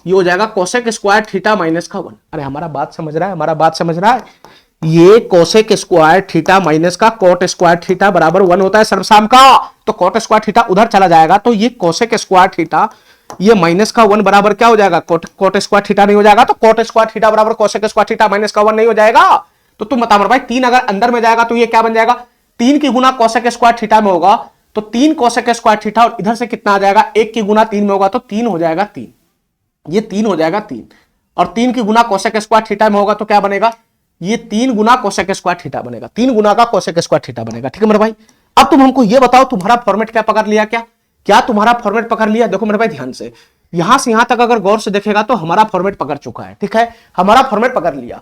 S1: ये हो जाएगा कोसेक स्क्वायर थीटा माइनस का 1। अरे हमारा बात समझ रहा है, हमारा बात समझ रहा है। ये कोसेक स्क्वायर थीटा माइनस का कॉट स्क्वायर थीटा बराबर 1 होता है सर्वसाम का, तो कॉट स्क्वायर थीटा उधर चला जाएगा, तो ये कोसेक स्क्वायर थीटा ये माइनस का 1 बराबर क्या हो जाएगा, कॉट स्क्वायर थीटा नहीं हो जाएगा, तो कॉट स्क्वायर थीटा बराबर कोसेक स्क्वायर थीटा माइनस का 1 नहीं हो जाएगा। तो तुम बताओ भाई, 3 अगर अंदर में जाएगा तो ये क्या बन जाएगा, 3 की गुना कोसेक स्क्वायर थीटा में होगा, तो 3 कोसेक स्क्वायर थीटा, और इधर से कितना आ जाएगा, 1 की गुना 3 में होगा तो 3 हो जाएगा 3, ये 3 हो जाएगा 3, और 3 की गुना कोसेक स्क्वायर थीटा में होगा तो क्या बनेगा, ये 3 गुना कोसेक स्क्वायर थीटा बनेगा, 3 गुना का कोसेक स्क्वायर थीटा बनेगा। ठीक है मेरे भाई, अब तुम हमको ये बताओ तुम्हारा फॉर्मेट क्या पकड़ लिया, क्या तुम्हारा फॉर्मेट पकड़ लिया। देखो मेरे भाई ध्यान से, यहां से यहां तक अगर गौर से देखेगा तो हमारा फॉर्मेट पकड़ चुका है। ठीक है, हमारा फॉर्मेट पकड़ लिया।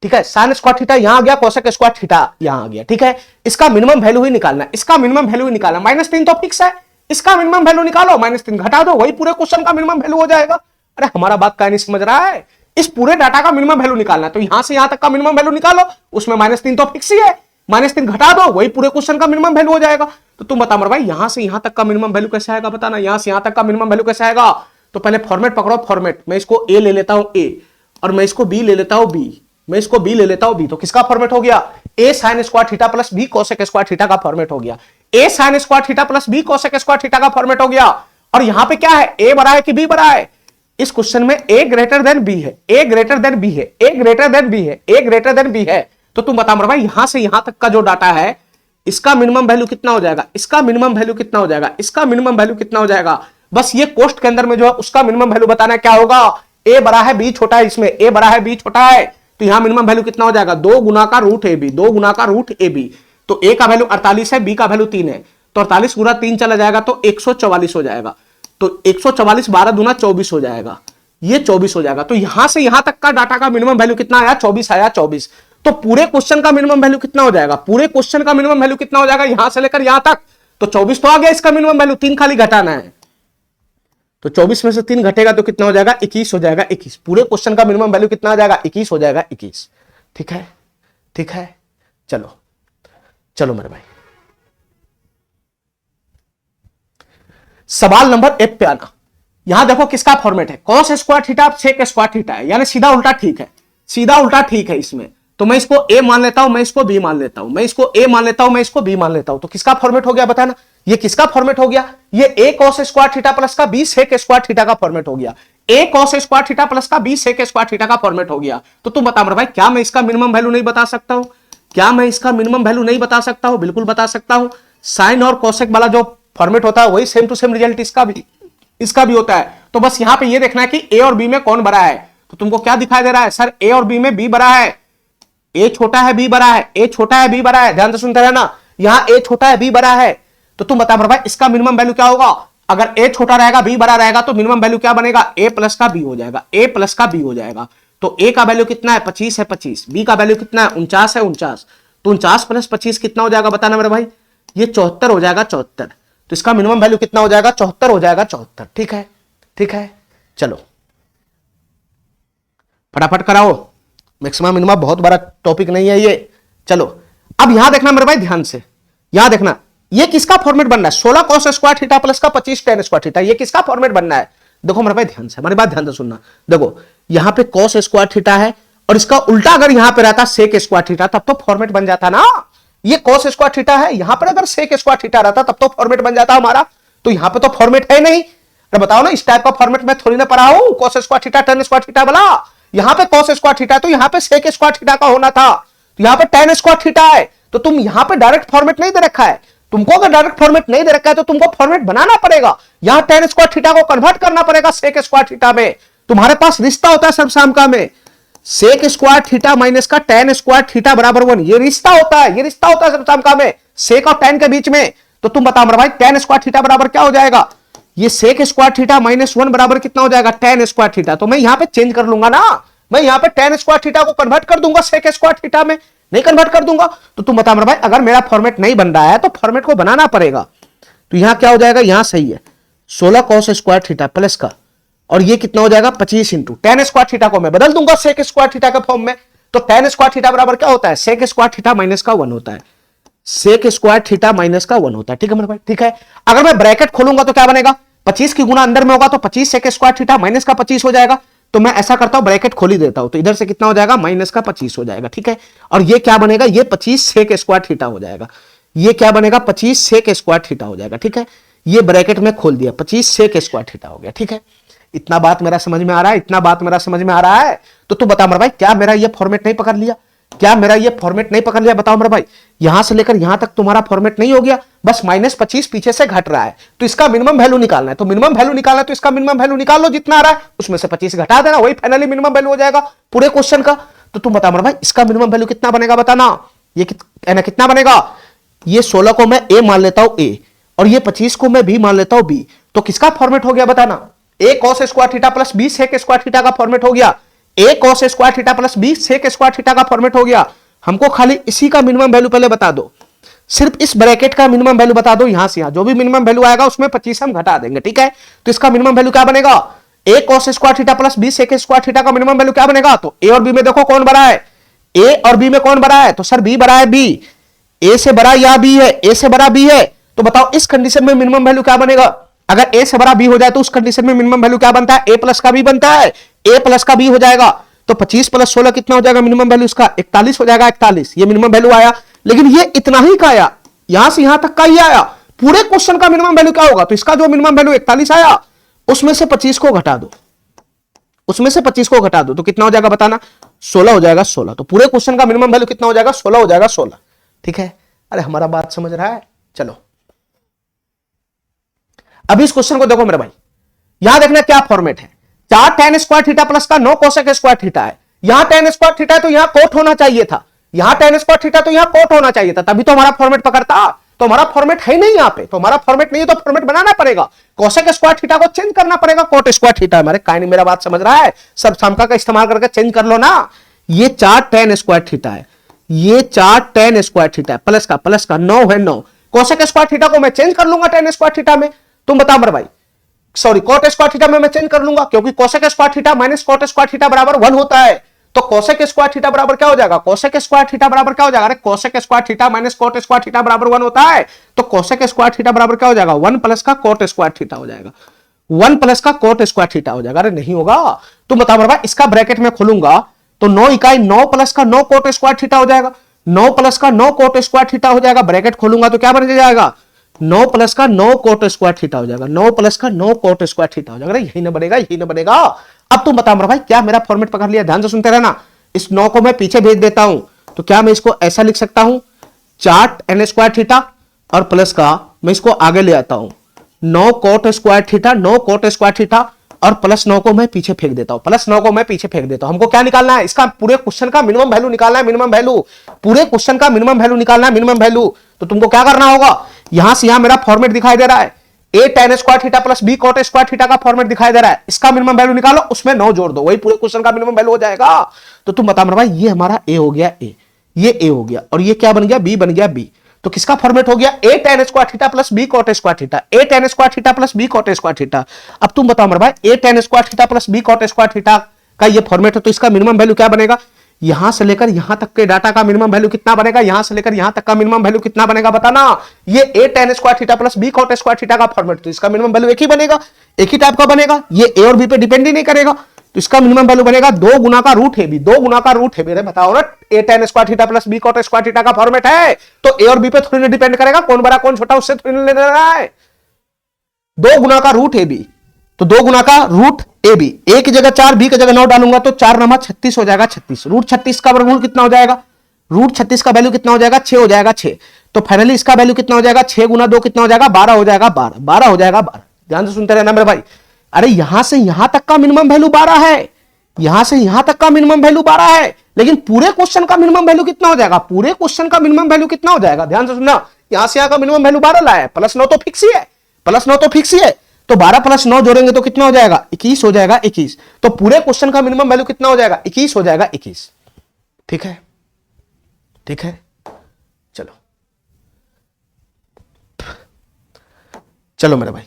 S1: ठीक है, साइन स्क्वायर थीटा यहां आ गया, कोसेक स्क्वायर थीटा यहां आ गया। ठीक है, इसका मिनिमम वैल्यू ही निकालना है, इसका मिनिमम वैल्यू ही निकालना, -3 तो फिक्स है, इसका मिनिमम वैल्यू निकालो, -3 घटा दो, वही पूरे क्वेश्चन का मिनिमम वैल्यू हो जाएगा। अरे हमारा बात क्या नहीं समझ रहा है, इस पूरे डाटा का मिनिमम वैल्यू निकालना है, तो यहां से यहां तक का मिनिमम वैल्यू निकालो, उसमें -3 तो फिक्स ही है, -3 घटा दो, वही पूरे क्वेश्चन का मिनिमम वैल्यू हो जाएगा। तो तुम बता मेरे भाई, यहां से यहां तक का मिनिमम वैल्यू कैसे आएगा, बताना, यहां से यहां तक का मिनिमम वैल्यू कैसे आएगा। तो पहले फॉर्मेट पकड़ो, फॉर्मेट, मैं इसको ए ले लेता हूं ए, और मैं इसको बी ले लेता हूं बी, मैं इसको बी ले लेता हूं बी, तो किसका फॉर्मेट हो गया, ए sine square theta plus B cosec square theta का फॉर्मेट हो गया, ए sine square theta plus B cosec square theta का फॉर्मेट हो गया। और यहां पे क्या है, ए बड़ा है कि बी बड़ा है, इस क्वेश्चन में ए ग्रेटर देन बी है, ए ग्रेटर देन बी है, ए ग्रेटर देन बी है, ए ग्रेटर देन बी है। तो तुम बता मेरे भाई, यहां से यहां तक का जो डाटा है, इसका मिनिमम वैल्यू कितना हो जाएगा, इसका मिनिमम वैल्यू कितना हो जाएगा, इसका मिनिमम वैल्यू कितना हो जाएगा। बस ये कोष्ट के अंदर में जो है उसका मिनिमम वैल्यू बताना है, क्या होगा, ए बड़ा है बी छोटा है, इसमें ए बड़ा है बी छोटा है, तो यहां मिनिमम वैल्यू कितना हो जाएगा, 2 गुना का रूट ए बी, 2 गुना का रूट ए बी। तो ए का वैल्यू 48 है, बी का वैल्यू 3 है, तो 48 गुना 3 चला जाएगा तो 144 हो जाएगा, तो 144 12 दूना 24 हो जाएगा, ये 24 हो जाएगा। तो यहां से यहां तक का डाटा का मिनिमम वैल्यू कितना आया, 24 आया, 24। तो पूरे क्वेश्चन का मिनिमम वैल्यू कितना हो जाएगा, पूरे क्वेश्चन का मिनिमम वैल्यू कितना हो जाएगा, यहां से लेकर यहां तक, तो 24 तो आ गया इसका मिनिमम वैल्यू, 3 खाली घटाना है, तो 24 में से 3 घटेगा तो कितना हो जाएगा, 21 हो जाएगा, 21। पूरे क्वेश्चन का मिनिमम वैल्यू कितना आ जाएगा, 21 हो जाएगा, 21। ठीक है, ठीक है, चलो चलो मेरे भाई, सवाल नंबर 1 पे आना। यहां देखो किसका फॉर्मेट है, cos square theta sec square theta है, यानी सीधा उल्टा ठीक है, सीधा उल्टा ठीक है इसमें। तो मैं इसको ए मान लेता हूं, मैं इसको बी मान लेता हूं, मैं इसको ए मान लेता हूं, मैं इसको बी मान लेता हूं। तो किसका फॉर्मेट हो गया बताना, ये किसका फॉर्मेट हो गया, ये ए कॉस स्क्वायर थीटा प्लस का बी सेक स्क्वायर थीटा का फॉर्मेट हो गया, A cos square theta plus का बी सेक स्क्वायर थीटा का फॉर्मेट हो गया। तो तुम बता मेरे भाई, क्या मैं इसका मिनिमम वैल्यू नहीं बता सकता हूं, क्या मैं इसका मिनिमम वैल्यू नहीं बता सकता हूं, बिल्कुल बता सकता हूं। साइन और कोसेक वाला जो फॉर्मेट होता है वही सेम टू सेम रिजल्ट इसका भी होता है। तो बस यहां पे ये देखना है कि ए और बी में कौन बड़ा है। तो तुमको क्या दिखाई दे रहा है, सर ए और बी में बी बड़ा है, ए छोटा है बी बड़ा है, ए छोटा है बी बड़ा है, ध्यान से सुनते रहना, यहां ए छोटा है बी बड़ा है। तो तुम बता भाई इसका मिनिमम वैल्यू क्या होगा, अगर ए छोटा रहेगा बी बड़ा रहेगा तो मिनिमम वैल्यू क्या बनेगा, ए प्लस का बी हो जाएगा, ए प्लस का बी हो जाएगा। तो ए का वैल्यू कितना है 25 है 25, बी का वैल्यू कितना है 49 है 49, तो 49 प्लस 25 कितना हो जाएगा बताना मेरे भाई, ये 74 हो जाएगा 74। तो इसका मिनिमम वैल्यू कितना हो जाएगा 74 हो जाएगा 74। ठीक है, ठीक है, चलो फटाफट कराओ, मैक्सिमम मिनिमम बहुत बड़ा टॉपिक नहीं है ये। चलो अब यहां देखना मेरे भाई ध्यान से, यहां देखना ये किसका फॉर्मेट बनना है, 16 कॉस स्क्वायर थीटा प्लस का 25 टेन स्क्वायर थीटा, ये किसका फॉर्मेट बनना है। देखो मेरे भाई ध्यान से, हमारी बात ध्यान से सुनना, देखो यहां पे कॉस स्क्वायर थीटा है और इसका उल्टा अगर यहां पे रहता सेक स्क्वायर थीटा तब तो फॉर्मेट बन जाता ना, ये कॉस स्क्वायर थीटा है, यहां पर अगर सेक स्क्वायर थीटा रहता तब तो फॉर्मेट बन जाता हमारा। तो यहां पे तो फॉर्मेट है नहीं, तो बताओ ना इस टाइप का फॉर्मेट मैं थोड़ी ना पढ़ा हूं, cos square theta tan square theta वाला। यहां पे कॉस स्क्वायर थीटा तो यहां पे सेक स्क्वायर थीटा का होना था, तो यहां पे टेन स्क्वायर थीटा है। तो तुम यहां पे डायरेक्ट फॉर्मेट नहीं दे रखा है, तुमको अगर डायरेक्ट फॉर्मेट नहीं दे रखा है तो तुमको फॉर्मेट बनाना पड़ेगा, यहां टेन स्क्वायर थीटा को कन्वर्ट करना पड़ेगा सेक स्क्वायर थीटा में। तुम्हारे पास रिश्ता होता है सर्वसामका में, सेक स्क्वायर थीटा माइनस का टेन स्क्वायर थीटा बराबर 1, ये रिश्ता होता है, ये रिश्ता होता है सर्वसामका में सेक और टेन के बीच में। तो तुम बताओ मेरे भाई टेन स्क्वायर थीटा बराबर क्या हो जाएगा, ये सेक स्क्वायर थीटा माइनस 1 बराबर कितना हो जाएगा टेन स्क्वायर थीटा। तो मैं यहां पे चेंज कर लूंगा ना, मैं यहां पे टेन स्क्वायर थीटा को कन्वर्ट कर दूंगा सेक स्क्वायर थीटा में, नहीं कन्वर्ट कर दूंगा। तो तुम बता मेरे भाई अगर मेरा फॉर्मेट नहीं बन रहा है तो फॉर्मेट को बनाना पड़ेगा। तो यहां क्या हो जाएगा, यहां सही है 16 कॉस स्क्वायर थीटा प्लस का, और ये कितना हो जाएगा 25 इंटू टेन स्क्वायर थीटा को मैं बदल दूंगा सेक स्क्वायर थीटा के फॉर्म में। तो टेन स्क्वायर थीटा बराबर क्या होता है, सेक स्क्वायर थीटा माइनस का 1 होता है, सेक स्क्वायर थीटा माइनस का 1 होता है। ठीक है मेरे भाई, ठीक है। अगर मैं ब्रैकेट खोलूंगा तो क्या बनेगा, 25 की गुना अंदर में होगा तो 25 सेक स्क्वायर थीटा माइनस का 25 हो जाएगा। तो मैं ऐसा करता हूं ब्रैकेट खोल ही देता हूं, तो इधर से कितना हो जाएगा माइनस का 25 हो जाएगा। ठीक है, और ये क्या बनेगा, ये 25 सेक स्क्वायर थीटा हो जाएगा, ये क्या बनेगा 25 सेक स्क्वायर थीटा हो जाएगा। ठीक है, ये ब्रैकेट में खोल दिया 25 सेक स्क्वायर थीटा हो गया। ठीक है, इतना बात मेरा समझ में आ रहा है, इतना बात मेरा समझ में आ रहा है। तो तू बता मेरे भाई क्या मेरा ये फॉर्मेट नहीं पकड़ लिया, क्या मेरा ये फॉर्मेट नहीं पकड़ लिया, बताओ मेरे भाई। यहां से लेकर यहां तक तुम्हारा फॉर्मेट नहीं हो गया, बस माइनस 25 पीछे से घट रहा है, तो इसका मिनिमम वैल्यू निकालना है। तो मिनिमम वैल्यू निकालना है तो इसका मिनिमम वैल्यू निकाल लो, जितना आ रहा है उसमें से 25 घटा देना, वही फाइनली मिनिमम वैल्यू हो जाएगा पूरे क्वेश्चन का। तो तुम बता मेरे भाई इसका मिनिमम वैल्यू कितना बनेगा बताना, ये कितना बनेगा, ये 16 को मैं ए मान लेता हूं ए, और ये 25 को मैं बी मान लेता हूं बी। तो किसका फॉर्मेट हो गया बताना, A cos square theta plus B sec square theta का फॉर्मेट हो गया, A cos square theta plus B sec square theta का फॉर्मेट हो गया। हमको खाली इसी का मिनिमम वैल्यू पहले बता दो, सिर्फ इस ब्रैकेट का मिनिमम वैल्यू बता दो, यहां से यहां जो भी मिनिमम वैल्यू आएगा उसमें 25 हम घटा देंगे। ठीक है, तो इसका मिनिमम वैल्यू क्या बनेगा, A cos square theta plus B sec square theta का मिनिमम वैल्यू क्या बनेगा। तो ए और बी में देखो कौन बड़ा है, ए और बी में कौन बड़ा है, तो सर बी बड़ा है, बी ए से बड़ा या बी है, ए से बड़ा बी है। तो बताओ इस कंडीशन में मिनिमम वैल्यू क्या बनेगा, अगर ए से बड़ा बी हो जाए तो उस कंडीशन में मिनिमम वैल्यू क्या बनता है, ए प्लस का बी बनता है, ए प्लस का बी हो जाएगा। तो 25 प्लस 16 कितना हो जाएगा मिनिमम वैल्यू इसका, 41 हो जाएगा, 41 ये मिनिमम वैल्यू आया। लेकिन ये इतना ही का आया, यहां से यहां तक का ही आया, पूरे क्वेश्चन का मिनिमम वैल्यू क्या होगा, तो इसका जो मिनिमम वैल्यू 41 आया उसमें से 25 को घटा दो, उसमें से 25 को घटा दो, तो कितना हो जाएगा बताना, 16 हो जाएगा 16। तो पूरे क्वेश्चन का मिनिमम वैल्यू कितना हो जाएगा, 16 हो जाएगा 16। ठीक है, अरे हमारा बात समझ रहा है। चलो अभी इस क्वेश्चन को देखो मेरे भाई, यहां देखना क्या फॉर्मेट है, 4 tan स्क्वायर थीटा प्लस का 9 कोसेक स्क्वायर थीटा है, यहां tan स्क्वायर थीटा है तो यहां कोट होना चाहिए था, यहां tan स्क्वायर थीटा तो यहां कोट होना चाहिए था, तभी तो हमारा फॉर्मेट पकड़ता। तो हमारा फॉर्मेट है नहीं यहां पे, तो हमारा फॉर्मेट नहीं है तो फॉर्मेट बनाना पड़ेगा, कोसेक स्क्वायर थीटा को चेंज करना पड़ेगा कोट स्क्वायर थीटा। हमारे काहे नहीं मेरा बात समझ रहा है, सब सामका का इस्तेमाल करके चेंज कर लो ना। ये 4 tan स्क्वायर थीटा है, ये 4 tan स्क्वायर थीटा है, प्लस का 9 है 9, कोसेक स्क्वायर थीटा को मैं चेंज कर लूंगा tan स्क्वायर थीटा में। तुम बताओ मेरे भाई, सॉरी कोट स्क्वायर थीटा में मैं चेंज कर लूंगा, क्योंकि cosec square theta minus cot square theta बराबर 1 होता है। तो कोसेक स्क्वायर थीटा बराबर क्या हो जाएगा, कोसेक स्क्वायर थीटा बराबर क्या हो जाएगा, अरे cosec square theta minus cot square theta बराबर 1 होता है। तो कोसेक स्क्वायर थीटा बराबर क्या हो जाएगा, 1 प्लस का कोट स्क्वायर थीटा हो जाएगा, 1 प्लस का कोट स्क्वायर थीटा हो जाएगा। अरे नहीं होगा, तुम बताओ मेरे भाई, इसका ब्रैकेट में खोलूंगा तो 9 इकाई 9 प्लस का 9 कोट स्क्वायर थीटा हो जाएगा, 9 प्लस का 9 कोट स्क्वायर थीटा हो जाएगा, ब्रैकेट खोलूंगा तो क्या बन जाएगा 9 प्लस का 9 कोट स्क्वायर थीटा हो जाएगा, 9 प्लस का 9 कोट स्क्वायर थीटा हो जाएगा। यही ना बनेगा, यही ना बनेगा। अब तुम बता मेरा भाई क्या मेरा फॉर्मेट पकड़ लिया, ध्यान से सुनते रहना। इस 9 को मैं पीछे भेज देता हूं तो क्या मैं इसको ऐसा लिख सकता हूं 4 n² थीटा और प्लस का मैं इसको आगे ले आता हूं 9 coat square theta, 9 coat square theta और प्लस 9 को मैं पीछे फेंक देता हूं, प्लस 9 को मैं पीछे फेंक देता हूं। हमको क्या निकालना है, इसका पूरे क्वेश्चन का मिनिमम वैल्यू निकालना है, मिनिमम वैल्यू, पूरे क्वेश्चन का मिनिमम वैल्यू निकालना है, मिनिमम वैल्यू। तो तुमको क्या करना होगा, यहां से यहां मेरा फॉर्मेट दिखाई दे रहा है a tan square theta plus b cot square theta का फॉर्मेट दिखाई दे रहा है, इसका मिनिमम वैल्यू निकालो, उसमें 9 जोड़ दो, वही पूरे क्वेश्चन का मिनिमम वैल्यू हो जाएगा। तो तुम बता मेरे भाई ये हमारा a हो गया, a ये a हो गया और ये क्या बन गया, b बन गया b। तो किसका फॉर्मेट हो गया, a tan square theta plus b cot square theta, a tan square theta plus b cot square theta. अब तुम बताओ मेरे भाई a tan square theta plus b cot square theta का ये फॉर्मेट है तो इसका मिनिमम वैल्यू क्या बनेगा, यहां से लेकर यहां तक के डाटा का मिनिमम वैल्यू कितना बनेगा, यहां से लेकर यहां तक का मिनिमम वैल्यू कितना बनेगा बताना। ये a tan square theta plus b cot square theta का फॉर्मेट, तो इसका मिनिमम वैल्यू एक ही बनेगा, एक ही टाइप का बनेगा, ये a और b पे डिपेंड ही नहीं करेगा। तो इसका मिनिमम वैल्यू बनेगा 2 गुना का रूट है b, 2 गुना का रूट है b। बताओ ना a tan square theta plus b cot square theta का फॉर्मेट है तो a और b पे थोड़ी ना डिपेंड करेगा, कौन बड़ा कौन छोटा उससे थोड़ी ना लेना है। 2 गुना का रूट है b, तो 2 गुना का रूट ए बी, ए की जगह 4 बी की जगह 9 डालूंगा तो 4 नमा 36 हो जाएगा, 36 रूट 36 का वर्गमूल कितना हो जाएगा, रूट 36 का वैल्यू कितना हो जाएगा 6 हो जाएगा 6। तो फाइनली इसका वैल्यू कितना हो जाएगा 6 गुना 2 कितना हो जाएगा 12 हो जाएगा, 12 12 हो जाएगा 12। ध्यान से सुनते रहना मेरे भाई, अरे यहां से यहां तक का मिनिमम वैल्यू 12 है, यहां से यहां तक का मिनिमम वैल्यू 12 है, लेकिन पूरे क्वेश्चन का मिनिमम वैल्यू कितना हो जाएगा, पूरे क्वेश्चन का मिनिमम वैल्यू कितना हो जाएगा, ध्यान से सुनना। यहां से यहां का मिनिमम वैल्यू 12 लाया है, प्लस 9 तो फिक्स ही है, प्लस 9 तो फिक्स ही है, तो 12 प्लस 9 जोड़ेंगे तो कितना हो जाएगा 21 हो जाएगा 21। तो पूरे क्वेश्चन का मिनिमम वैल्यू कितना हो जाएगा 21 हो जाएगा 21। ठीक है, ठीक है, चलो चलो मेरे भाई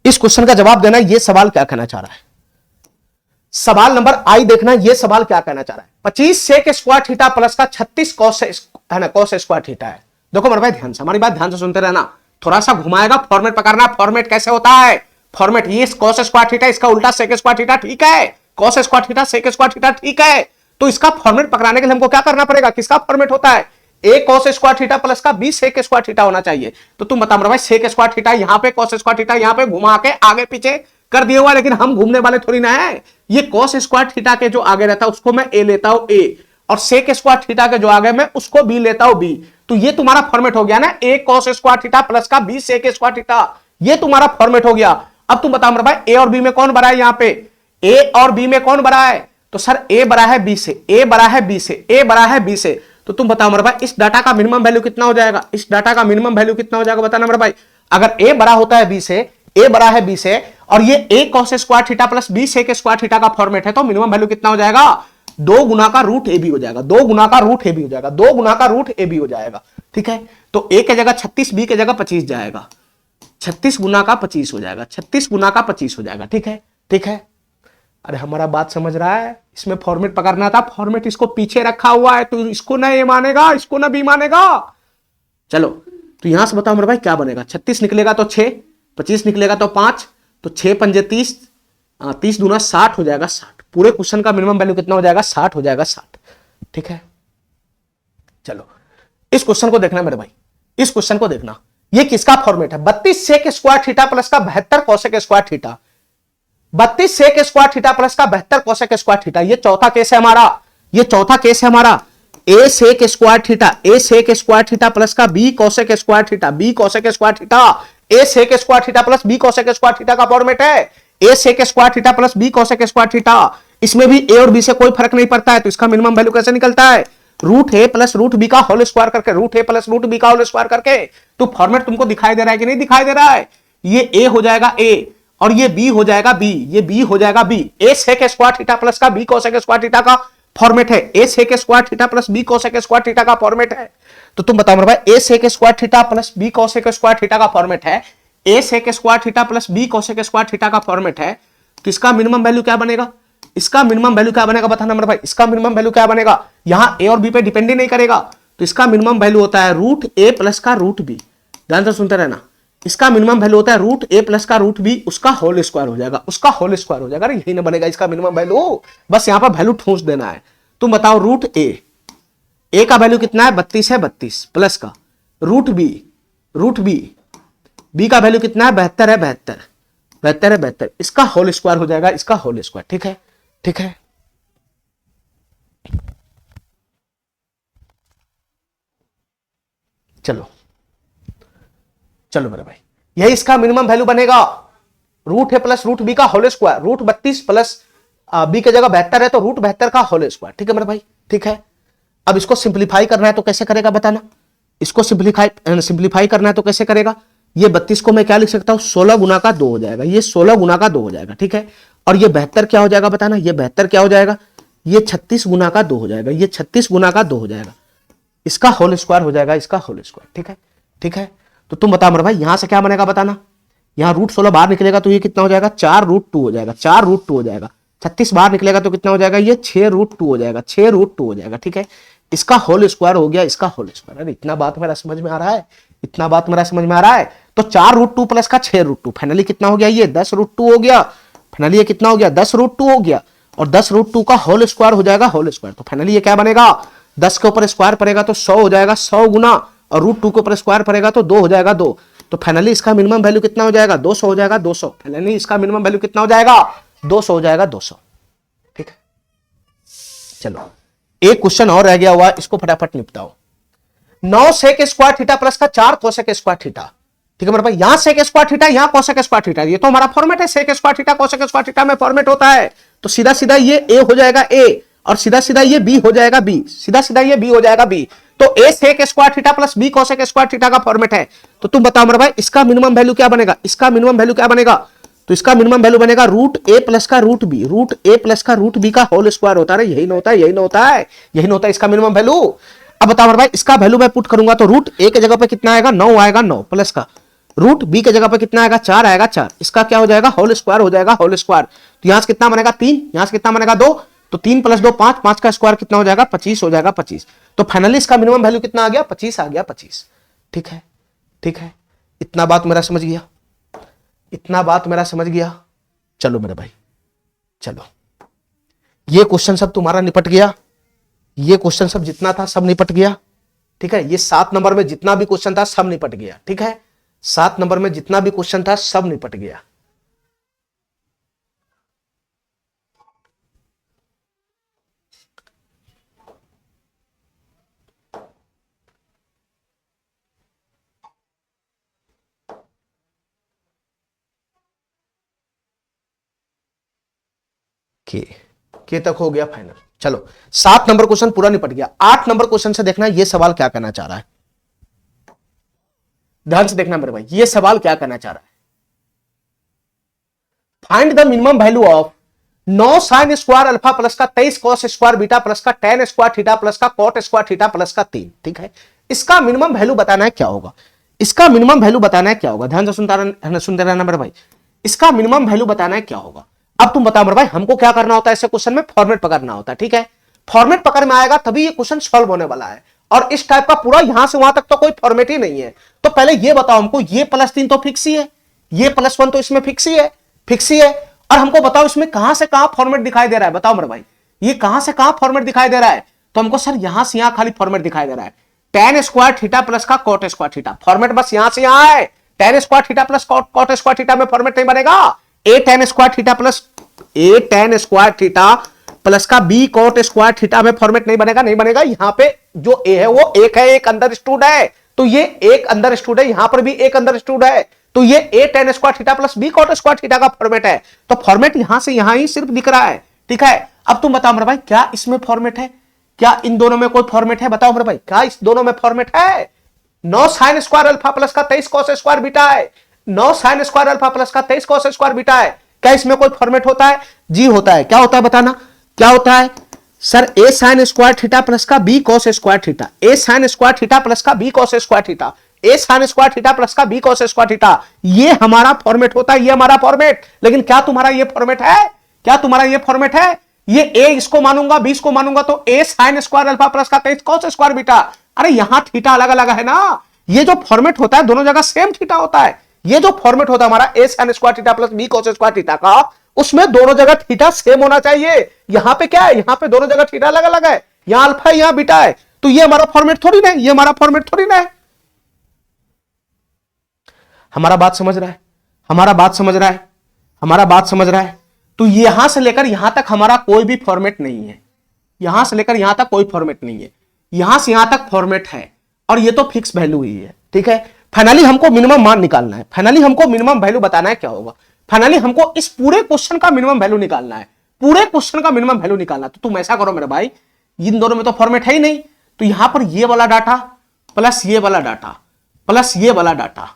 S1: इस क्वेश्चन का जवाब देना, ये सवाल क्या कहना चाह रहा है, सवाल नंबर आई देखना, ये सवाल क्या कहना चाह रहा है। 25 सेक स्क्वायर थीटा प्लस का 36 कॉस है ना, कॉस स्क्वायर थीटा है। देखो मेरे भाई ध्यान से, हमारी बात ध्यान से सुनते रहना, थोड़ा सा घुमाएगा, फॉर्मेट पकड़ना, फॉर्मेट कैसे होता है, फॉर्मेट ये कॉस स्क्वायर थीटा, इसका उल्टा सेक स्क्वायर थीटा, ठीक है, cos square theta sec square theta, ठीक है। तो इसका फॉर्मेट पकड़ाने के लिए हमको क्या करना पड़ेगा, किसका फॉर्मेट होता है, a cos square theta plus का b सेक स्क्वायर थीटा होना चाहिए। तो तुम बता मेरे भाई सेक स्क्वायर थीटा यहां पे, cos स्क्वायर थीटा यहां पे घुमा के आगे पीछे कर दिया हुआ, लेकिन हम घूमने वाले थोड़ी ना है। ये cos स्क्वायर थीटा के जो आगे रहता है उसको मैं a लेता हूं a, और सेक स्क्वायर थीटा के जो आगे मैं उसको b लेता हूं b। तो ये तुम्हारा फॉर्मेट हो गया ना, a cos square theta plus का b सेक स्क्वायर थीटा, ये तुम्हारा फॉर्मेट हो गया। अब तुम बताओ मेरे भाई a और b में कौन बड़ा है, यहां पे a और b में कौन बड़ा है, तो सर a बड़ा है b से, a बड़ा है b से, a बड़ा है b से। तो तुम बताओ मेरे भाई इस डाटा का मिनिमम वैल्यू कितना हो जाएगा, इस डाटा का मिनिमम वैल्यू कितना हो जाएगा बताना मेरे भाई। अगर a बड़ा होता है b से, a बड़ा है b से, और ये a cos square theta plus b sec square theta का फॉर्मेट है, तो मिनिमम वैल्यू कितना हो जाएगा, 2 गुना का रूट ए बी हो जाएगा, 2 गुना का रूट ए बी हो जाएगा, 2 गुना का रूट ए बी हो जाएगा। ठीक है, तो a की जगह 36, b की जगह 25 जाएगा, 36 गुना का 25 हो जाएगा, 36 गुना का 25 हो जाएगा। ठीक है, ठीक है, अरे हमारा बात समझ रहा है, इसमें फॉर्मेट पकड़ना था, फॉर्मेट इसको पीछे रखा हुआ है, तो इसको ना ए मानेगा, इसको ना बी मानेगा। चलो तो यहां से बताओ मेरे भाई क्या बनेगा, 36 निकलेगा तो 6, 25 निकलेगा तो 5, तो 6 पंजे 30, 30 दूना 60 हो जाएगा 60। पूरे क्वेश्चन का मिनिमम वैल्यू कितना हो जाएगा 60 हो जाएगा 60। ठीक है, चलो इस क्वेश्चन को देखना मेरे भाई, इस क्वेश्चन को देखना, ये किसका फॉर्मेट है, 32 सेक स्क्वायर थीटा प्लस का 72 cosec square theta, 32 sec square theta plus का 72 कोसेक स्क्वायर थीटा। ये चौथा केस है हमारा, ये चौथा केस है हमारा। a sec square theta, a sec square theta plus का b cosec square theta, b cosec square theta, a sec square theta plus b cosec square theta का फॉर्मेट है, a sec square theta plus b cosec square theta. इसमें भी a और b से कोई फर्क नहीं पड़ता है, तो इसका मिनिमम वैल्यू कैसे निकलता है, root a plus root b का होल स्क्वायर करके, root a plus root b का होल स्क्वायर करके। तो फॉर्मेट तुमको दिखाई दे रहा है कि नहीं दिखाई दे रहा है, ये a हो जाएगा a और ये b हो जाएगा b, ये b हो जाएगा b। a sec square theta plus का b कोसेक स्क्वायर थीटा का फॉर्मेट है, a sec square theta plus b cosec square theta का फॉर्मेट है। तो तुम बताओ मेरे भाई a sec square theta plus b cosec square theta का फॉर्मेट है, a sec square theta plus b cosec square theta का फॉर्मेट है, तो इसका मिनिमम वैल्यू क्या बनेगा, इसका मिनिमम वैल्यू क्या बनेगा बताना मेरे भाई, इसका मिनिमम वैल्यू क्या बनेगा, यहां a और b पे डिपेंड ही नहीं करेगा, तो इसका मिनिमम वैल्यू होता है रूट a प्लस का रूट b। ध्यान से सुनते रहना, इसका मिनिमम वैल्यू होता है रूट a प्लस का रूट b, उसका होल स्क्वायर हो जाएगा, उसका होल स्क्वायर हो जाएगा। यही ना बनेगा इसका मिनिमम वैल्यू, बस यहां पर वैल्यू ठूंस देना है। तुम बताओ रूट ए का वैल्यू कितना है 32 है, 32 प्लस का रूट बी का वैल्यू कितना है 72 है, 72 है, 72 इसका होल स्क्वायर हो जाएगा, इसका होल स्क्वायर। ठीक है, ठीक है। चलो चलो मेरे भाई, यही इसका मिनिमम वैल्यू बनेगा। रूट है प्लस रूट बी का whole square, root 32 plus B की जगह 72 है तो रूट 72 का होल स्क्वायर। ठीक है मेरे भाई, ठीक है। अब इसको सिंप्लीफाई करना है तो कैसे करेगा बताना। इसको सिंप्लीफाई करना है तो कैसे करेगा। ये 32 को मैं क्या लिख सकता हूं 16 गुना का 2 हो जाएगा, ये 16 गुना का 2 हो जाएगा। ठीक है, और ये 72 क्या हो जाएगा बताना, ये 72 क्या हो जाएगा, ये 36 गुना का 2 हो जाएगा, ये 36 गुना का 2 हो जाएगा, इसका होल स्क्वायर हो जाएगा, इसका होल स्क्वायर। ठीक है, ठीक है। तो तुम बताओ मेरे भाई यहां से क्या बनेगा बताना। यहां रूट 16 बाहर निकलेगा तो ये कितना हो जाएगा 4 रूट 2 हो जाएगा, 4 रूट 2 हो जाएगा। 36 बाहर निकलेगा तो कितना हो जाएगा, ये 6 रूट 2 हो जाएगा, 6 रूट 2 हो जाएगा। ठीक है, इसका होल स्क्वायर हो गया, इसका होल स्क्वायर। अरे इतना बात मेरा समझ में आ रहा है, इतना बात मेरा समझ में आ रहा है। तो 4 रूट 2 प्लस का 6 रूट 2 फाइनली कितना हो गया, ये 10 रूट 2 हो गया। फाइनली ये कितना हो गया 10 रूट 2 हो गया, और 10 रूट 2 का होल स्क्वायर हो जाएगा, होल स्क्वायर। तो फाइनली ये क्या बनेगा 10 के ऊपर स्क्वायर पड़ेगा तो 100 हो जाएगा, 100 गुना, और रूट 2 के ऊपर स्क्वायर पड़ेगा तो 2 हो जाएगा 2। तो फाइनली इसका मिनिमम वैल्यू कितना हो जाएगा 200 हो जाएगा, 200। फाइनली इसका मिनिमम वैल्यू कितना हो जाएगा 200 हो जाएगा, 200। ठीक है, चलो एक क्वेश्चन और रह गया हुआ, इसको फटाफट निपटाओ। 9 सेक स्क्वायर थीटा प्लस का 4 कोसेक स्क्वायर थीटा। ठीक है मेरे भाई, यहां सेक स्क्वायर थीटा, यहां कोसेक स्क्वायर थीटा, ये तो हमारा फॉर्मेट है। Sec square theta cosec square theta में फॉर्मेट होता है। तो सीधा सीधा ये ए हो जाएगा ए, और सीधा सीधा ये बी हो जाएगा बी, सीधा सीधा ये बी हो जाएगा बी। तो A sec square theta plus B cosec square theta का फॉर्मेट है। तो तुम बताओ मेरे भाई इसका मिनिमम वैल्यू क्या बनेगा, इसका मिनिमम वैल्यू क्या बनेगा। तो इसका मिनिमम वैल्यू बनेगा रूट ए प्लस का रूट बी, रूट ए प्लस का रूट बी का होल स्क्वायर होता है। यही ना होता है, यही ना होता है, यही ना होता है इसका मिनिमम वैल्यू। अब बताओ मेरे भाई इसका वैल्यू मैं पुट करूंगा तो रूट ए की जगह पे कितना आएगा 9 आएगा, 9 प्लस का रूट बी की जगह पे कितना आएगा 4 आएगा, 4 इसका क्या हो जाएगा होल स्क्वायर हो जाएगा, होल स्क्वायर। तो यहां से कितना बनेगा 3, यहां से कितना बनेगा 2, तो 3 प्लस 2 5, 5 का स्क्वायर कितना हो जाएगा 25 हो जाएगा, 25। तो फाइनली इसका मिनिमम वैल्यू कितना आ गया 25 आ गया, 25। ठीक है, ठीक है, इतना बात मेरा समझ गया, इतना बात मेरा समझ गया। चलो मेरे भाई चलो, ये क्वेश्चन सब तुम्हारा निपट गया, ये क्वेश्चन सब जितना था सब निपट गया। ठीक है, ये 7 नंबर में जितना भी क्वेश्चन था सब निपट गया। ठीक है, 7 नंबर में जितना भी क्वेश्चन था सब निपट गया। के तक हो गया फाइनल। चलो 7 नंबर क्वेश्चन पूरा निपट गया। 8 नंबर क्वेश्चन से देखना ये सवाल क्या कहना चाह रहा है, ध्यान से देखना मेरे भाई, ये सवाल क्या कहना चाह रहा है। Find the minimum value of 9 sine square alpha plus का 23 कॉस स्क्वायर बीटा प्लस का tan स्क्वायर थीटा प्लस का कॉट स्क्वायर थीटा प्लस का 3। ठीक है, इसका मिनिमम वैल्यू बताना है क्या होगा, इसका मिनिमम वैल्यू बताना है क्या होगा। ध्यान से सुनते रहना मेरे भाई, इसका मिनिमम वैल्यू बताना है क्या होगा। अब तुम बताओ मेरे भाई हमको क्या करना होता है ऐसे क्वेश्चन में, फॉर्मेट पकड़ना होता है। ठीक है, फॉर्मेट पकड़ में आएगा तभी ये क्वेश्चन सॉल्व होने वाला है। और इस टाइप का पूरा यहां से वहां तक तो कोई फॉर्मेट ही नहीं है। तो पहले ये बताओ हमको, ये +3 तो फिक्स ही है, ये +1 तो इसमें फिक्स ही है, फिक्स ही है। और हमको बताओ इसमें कहां से कहां फॉर्मेट दिखाई दे रहा है, बताओ मेरे भाई ये कहां से कहां फॉर्मेट दिखाई दे रहा है। तो हमको सर यहां से यहां खाली फॉर्मेट दिखाई दे रहा है, tan स्क्वायर थीटा प्लस का कॉट स्क्वायर थीटा। फॉर्मेट बस यहां से यहां है, tan square theta plus cot square theta में फॉर्मेट नहीं बनेगा। a tan square theta plus का b कॉट स्क्वायर थीटा में फॉर्मेट नहीं बनेगा, नहीं बनेगा। यहां पे जो a है वो एक है, एक अंदर स्टूड है, तो ये एक अंदर स्टूड है, यहां पर भी एक अंदर स्टूड है, तो ये a tan square theta plus b cot square theta का फॉर्मेट है। तो फॉर्मेट यहां से यहां ही सिर्फ दिख रहा है। ठीक है, अब तुम बताओ मेरे भाई क्या इसमें फॉर्मेट है, क्या इन दोनों में कोई फॉर्मेट है, बताओ मेरे भाई क्या इस दोनों में फॉर्मेट है। 9 साइन स्क्वायर अल्फा प्लस का 23 कॉस स्क्वायर बीटा है, 9 साइन स्क्वायर अल्फा प्लस का 23 कॉस स्क्वायर बीटा है। क्या इसमें कोई फॉर्मेट होता है, जी होता है। क्या होता है बताना, क्या होता है sir, a sign square theta plus का b cos square theta, a sign square theta plus का b cos square theta, a sign square theta plus का b कॉस स्क्वायर थीटा, ये हमारा फॉर्मेट होता है, ये हमारा फॉर्मेट। लेकिन क्या तुम्हारा ये फॉर्मेट है, क्या तुम्हारा ये फॉर्मेट है, ये a इसको मानूंगा b इसको मानूंगा तो a sine square alpha plus का 23 कॉस स्क्वायर बीटा। अरे यहां थीटा अलग अलग है ना, ये जो फॉर्मेट होता है दोनों जगह सेम थीटा होता है। ये जो फॉर्मेट होता है हमारा A sine square theta plus B cos square theta का, उसमें दोनों जगह थीटा सेम होना चाहिए। यहां पे क्या है, यहां पे दोनों जगह थीटा अलग अलग है, यहां अल्फा है यहां बीटा है, तो ये हमारा फॉर्मेट थोड़ी ना है, ये हमारा फॉर्मेट थोड़ी ना है। हमारा बात समझ रहा है, हमारा बात समझ रहा है, हमारा बात समझ रहा है। तो यहां से लेकर यहां तक हमारा कोई भी फॉर्मेट नहीं है, यहां से लेकर यहां तक कोई फॉर्मेट नहीं है, यहां से यहां तक फॉर्मेट है, और ये तो फिक्स वैल्यू ही है। ठीक है, फाइनली हमको मिनिमम मान निकालना है, फाइनली हमको मिनिमम वैल्यू बताना है क्या होगा, फाइनली हमको इस पूरे क्वेश्चन का मिनिमम वैल्यू निकालना है, पूरे क्वेश्चन का मिनिमम वैल्यू निकालना। तो तुम ऐसा करो मेरे भाई, इन दोनों में तो फॉर्मेट है ही नहीं, तो यहां पर ये वाला डाटा प्लस ये वाला डाटा प्लस ये वाला डाटा,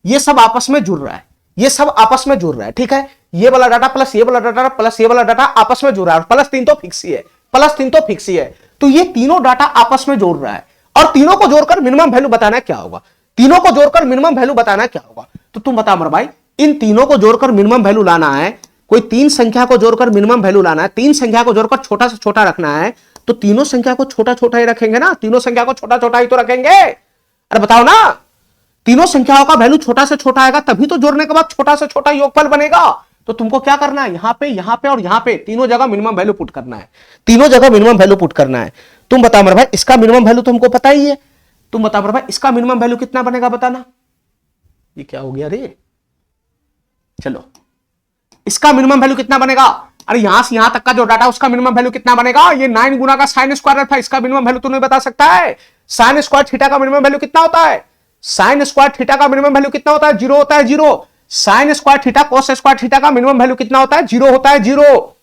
S1: ये सब आपस में जुड़ रहा है, ये सब आपस में जुड़ रहा है। ठीक है, ये वाला डाटा प्लस ये वाला डाटा प्लस ये वाला डाटा आपस में जुड़ रहा है, प्लस 3 तो फिक्स ही है, प्लस 3 तो फिक्स ही है। तो ये तीनों डाटा आपस में जोड़ रहा है, और तीनों को जोड़कर मिनिमम वैल्यू बताना क्या होगा, तीनों को जोड़कर मिनिमम वैल्यू बताना क्या होगा। तो तुम बता मेरे भाई, इन तीनों को जोड़कर मिनिमम वैल्यू लाना है, कोई तीन संख्या को जोड़कर मिनिमम वैल्यू लाना है, तीन संख्या को जोड़कर छोटा से छोटा रखना है, तो तीनों संख्या को छोटा छोटा ही रखेंगे ना, तीनों संख्या को छोटा छोटा ही तो रखेंगे। अरे बताओ ना, तीनों संख्याओं का वैल्यू छोटा से छोटा आएगा तभी तो जोड़ने के बाद छोटा से छोटा योगफल बनेगा। तो तुमको क्या करना है, यहां पे और यहां पे तीनों जगह मिनिमम वैल्यू पुट करना है, तीनों जगह मिनिमम वैल्यू पुट करना है। तुम बताओ मेरे भाई, इसका मिनिमम वैल्यू तुमको पता ही है, तुम बताओ मेरे भाई इसका मिनिमम वैल्यू कितना बनेगा बताना। ये क्या हो गया रे, चलो इसका मिनिमम वैल्यू कितना बनेगा। अरे यहां से यहां तक का जो डाटा उसका मिनिमम वैल्यू कितना बनेगा, ये 9 गुना का साइन स्क्वायर था, इसका मिनिमम वैल्यू तू नहीं बता सकता है। साइन स्क्वायर थीटा का मिनिमम वैल्यू कितना होता है, साइन स्क्वायर थीटा का मिनिमम वैल्यू कितना होता है, 0 होता है, 0। Sign square theta cos square theta का मिनिमम वैल्यू कितना होता है, 0 होता है, 0।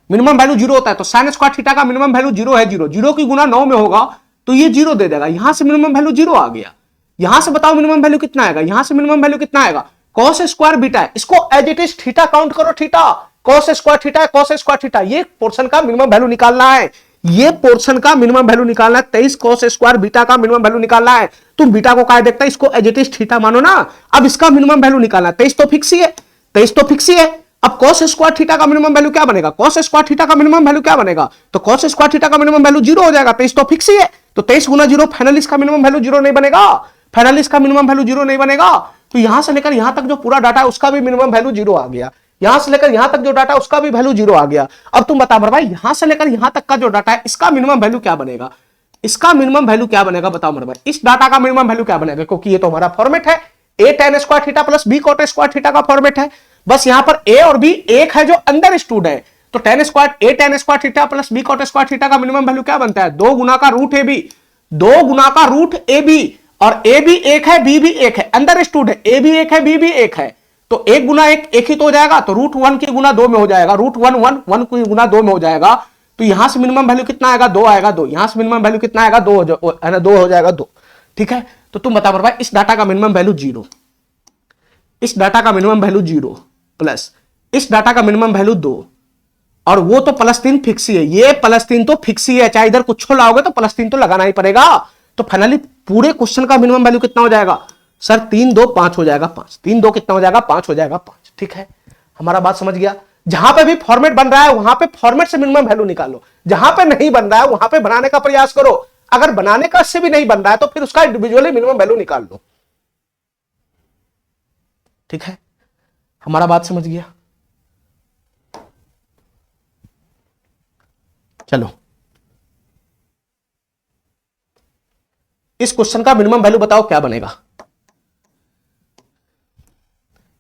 S1: मिनिमम वैल्यू 0 होता है, तो साइन स्क्वायर थीटा का मिनिमम वैल्यू 0 है, 0 0 की गुना 9 में होगा तो ये 0 दे देगा, यहां से मिनिमम वैल्यू 0 आ गया। यहां से बताओ मिनिमम वैल्यू कितना आएगा, यहां से मिनिमम वैल्यू कितना आएगा, कॉस स्क्वायर बीटा है, इसको as it is theta count करो, थीटा कॉस स्क्वायर थीटा है, कॉस स्क्वायर थीटा, ये पोर्शन का मिनिमम वैल्यू निकालना है, ये पोर्शन का मिनिमम वैल्यू निकालना है, 23 कॉस स्क्वायर बीटा का मिनिमम वैल्यू निकालना है। तुम बीटा को क्या देखता है, इसको एज इट इज थीटा मानो ना। अब इसका मिनिमम वैल्यू निकालना है, 23 तो फिक्स ही है, 23 तो फिक्स ही है। अब कॉस स्क्वायर थीटा का मिनिमम वैल्यू क्या बनेगा, कॉस स्क्वायर थीटा का मिनिमम वैल्यू क्या बनेगा, तो कॉस स्क्वायर थीटा का मिनिमम वैल्यू 0 हो जाएगा, 23 तो फिक्स ही है, तो 23 गुना 0, फाइनली इसका मिनिमम वैल्यू 0 नहीं बनेगा, फाइनली इसका मिनिमम वैल्यू 0 नहीं बनेगा। तो यहां से लेकर यहां तक जो पूरा डाटा है उसका भी मिनिमम वैल्यू 0 आ गया, यहां से लेकर यहां तक जो डाटा उसका भी वैल्यू 0 आ गया। अब तुम बता भाई, यहां से लेकर यहां तक का जो डाटा है इसका मिनिमम वैल्यू क्या बनेगा, इसका मिनिमम वैल्यू क्या बनेगा बताओ मेरे भाई, इस डाटा का मिनिमम वैल्यू क्या बनेगा, क्योंकि ये तो हमारा फॉर्मेट है, A tan square theta plus B cot square theta का फॉर्मेट है। बस यहां पर ए और बी एक है जो अंडर स्टूड है, तो tan square theta plus B cot square theta का मिनिमम वैल्यू क्या बनता है, 2 गुना का रूट ए बी, 2 गुना का रूट ए बी, और ए भी एक है बी भी एक है, अंडर स्टूड है, ए भी एक है बी भी एक है, तो 1 गुना 1 1 ही तो हो जाएगा, तो रूट 1 की गुना 2 में हो जाएगा, रूट 1 1 1 की गुना 2 में हो जाएगा। तो यहां से मिनिमम वैल्यू कितना आएगा, 2 आएगा, 2 यहां से मिनिमम वैल्यू कितना आएगा, 2 है ना, 2 हो जाएगा 2। ठीक है, तो तुम बताओ भाई, इस डाटा का मिनिमम वैल्यू 0, इस डाटा का मिनिमम वैल्यू 0 प्लस इस डाटा का मिनिमम वैल्यू 2, और वो तो +3 फिक्स ही है, ये +3 तो फिक्स ही है, चाहे इधर कुछ लाओगे तो +3 तो लगाना ही पड़ेगा। तो फाइनली पूरे क्वेश्चन का मिनिमम वैल्यू कितना हो जाएगा सर, 3 2 5 हो जाएगा, 5 3 2 कितना हो जाएगा, 5 हो जाएगा, 5। ठीक है, हमारा बात समझ गया। जहां पे भी फॉर्मेट बन रहा है वहां पे फॉर्मेट से मिनिमम वैल्यू निकालो, जहां पे नहीं बन रहा है वहां पे बनाने का प्रयास करो, अगर बनाने का से भी नहीं बन रहा है तो फिर उसका इंडिविजुअली मिनिमम वैल्यू निकाल लो। ठीक है, हमारा बात समझ गया। चलो, इस क्वेश्चन का मिनिमम वैल्यू बताओ क्या बनेगा,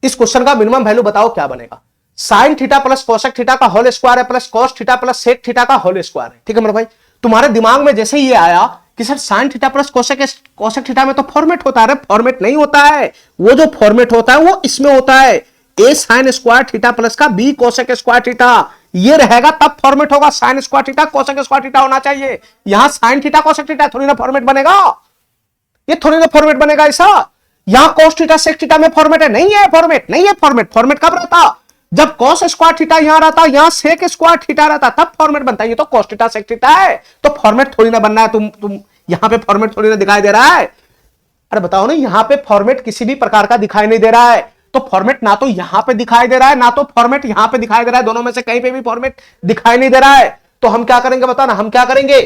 S1: इस क्वेश्चन का मिनिमम वैल्यू बताओ क्या बनेगा। Sine theta plus cosec theta का होल स्क्वायर है प्लस cos theta plus sec theta का होल स्क्वायर है। ठीक है मेरे भाई, तुम्हारे दिमाग में जैसे ही ये आया कि sir sign theta plus cosec theta में तो फॉर्मेट होता है, फॉर्मेट नहीं होता है, वो जो फॉर्मेट होता है वो इसमें होता है, ए साइन स्क्वायर थीटा प्लस का बी कोसेक स्क्वायर थीटा, ये रहेगा तब फॉर्मेट होगा, sign square theta cosec square theta होना चाहिए। यहां साइन थीटा कोसेक थीटा थोड़ी ना फॉर्मेट बनेगा, ये थोड़ी ना फॉर्मेट बनेगा ऐसा। यहां cos थीटा sec थीटा में फॉर्मेट है, नहीं है फॉर्मेट, नहीं है फॉर्मेट। फॉर्मेट कब रहता, जब cos स्क्वायर थीटा यहां रहता, यहां sec स्क्वायर थीटा रहता, तब फॉर्मेट बनता है। ये तो cos थीटा sec थीटा है, तो फॉर्मेट थोड़ी ना बनना है। तुम यहां पे फॉर्मेट थोड़ी ना दिखाई दे रहा है। अरे बताओ ना, यहां पे फॉर्मेट किसी भी प्रकार का दिखाई नहीं दे रहा है, तो फॉर्मेट ना तो यहां पे दिखाई दे रहा है ना तो फॉर्मेट यहां पे दिखाई दे रहा है, दोनों में से कहीं पे भी फॉर्मेट दिखाई नहीं दे रहा है। तो हम क्या करेंगे बताओ ना, हम क्या करेंगे,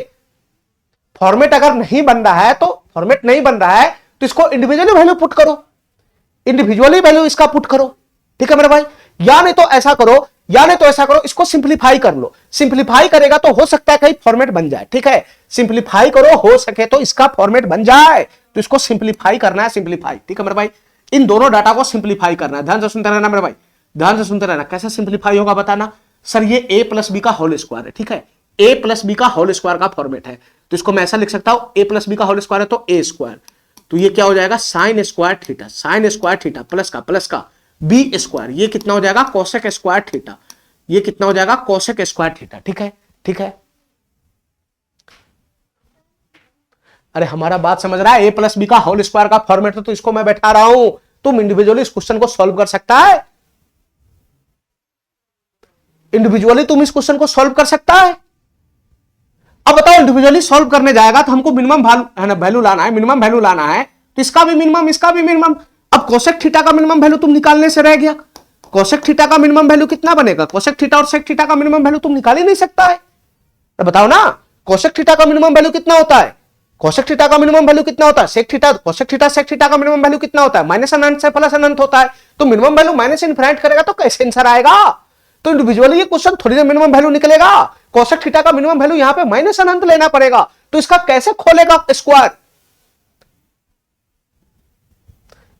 S1: फॉर्मेट अगर नहीं बन रहा है तो फॉर्मेट नहीं बन रहा है तो इसको इंडिविजुअली वैल्यू पुट करो, इंडिविजुअली वैल्यू इसका पुट करो, ठीक है मेरे भाई। या नहीं तो ऐसा करो, या नहीं तो ऐसा करो, इसको सिंप्लीफाई कर लो। सिंप्लीफाई करेगा तो हो सकता है कहीं फॉर्मेट बन जाए, ठीक है। सिंप्लीफाई करो, हो सके तो इसका फॉर्मेट बन जाए, तो इसको सिंप्लीफाई करना है, सिंप्लीफाई, ठीक है मेरे भाई। इन दोनों डाटा को सिंप्लीफाई करना है, ध्यान से सुनते रहना मेरे भाई, ध्यान से सुनते रहना। कैसे सिंप्लीफाई होगा बताना सर, ये a प्लस बी का होल स्क्वायर है, ठीक है। a प्लस बी का होल स्क्वायर का फॉर्मेट है, तो इसको मैं ऐसा लिख सकता हूं, a प्लस बी का होल स्क्वायर है तो a स्क्वायर, तो ये क्या हो जाएगा sign square theta, sign square theta plus का बी स्क्वायर, ये कितना हो जाएगा कोसेक स्क्वायर थीटा, ये कितना हो जाएगा कोसेक स्क्वायर थीटा, ठीक है, ठीक है। अरे हमारा बात समझ रहा है, a प्लस बी का होल स्क्वायर का फॉर्मेट है, तो इसको मैं बैठा रहा हूं, तुम इंडिविजुअली इस क्वेश्चन को सॉल्व कर सकता है, इंडिविजुअली तुम इस क्वेश्चन को सॉल्व कर सकता है। अब बताओ इंडिविजुअली सॉल्व करने जाएगा तो हमको मिनिमम वैल्यू लाना है, मिनिमम वैल्यू लाना है, तो इसका भी मिनिमम, इसका भी मिनिमम। अब कोसेक थीटा का मिनिमम वैल्यू तुम निकालने से रह गया, कोसेक थीटा का मिनिमम वैल्यू कितना बनेगा, कोसेक थीटा और सेक थीटा का मिनिमम वैल्यू तुम निकाल ही नहीं सकता है, तो बताओ ना कोसेक थीटा का मिनिमम वैल्यू कितना होता है, कोसेक थीटा का मिनिमम वैल्यू कितना होता है, sec theta, cosec theta sec theta का मिनिमम वैल्यू कितना होता है, माइनस अनंत से प्लस अनंत होता है, तो मिनिमम वैल्यू माइनस इनफिनिट करेगा तो कैसे आंसर आएगा। तो इंडिविजुअली ये क्वेश्चन थोड़ी देर मिनिमम वैल्यू निकलेगा, कोसेक थीटा का मिनिमम वैल्यू यहां पे माइनस अनंत लेना पड़ेगा, तो इसका कैसे खोलेगा स्क्वायर,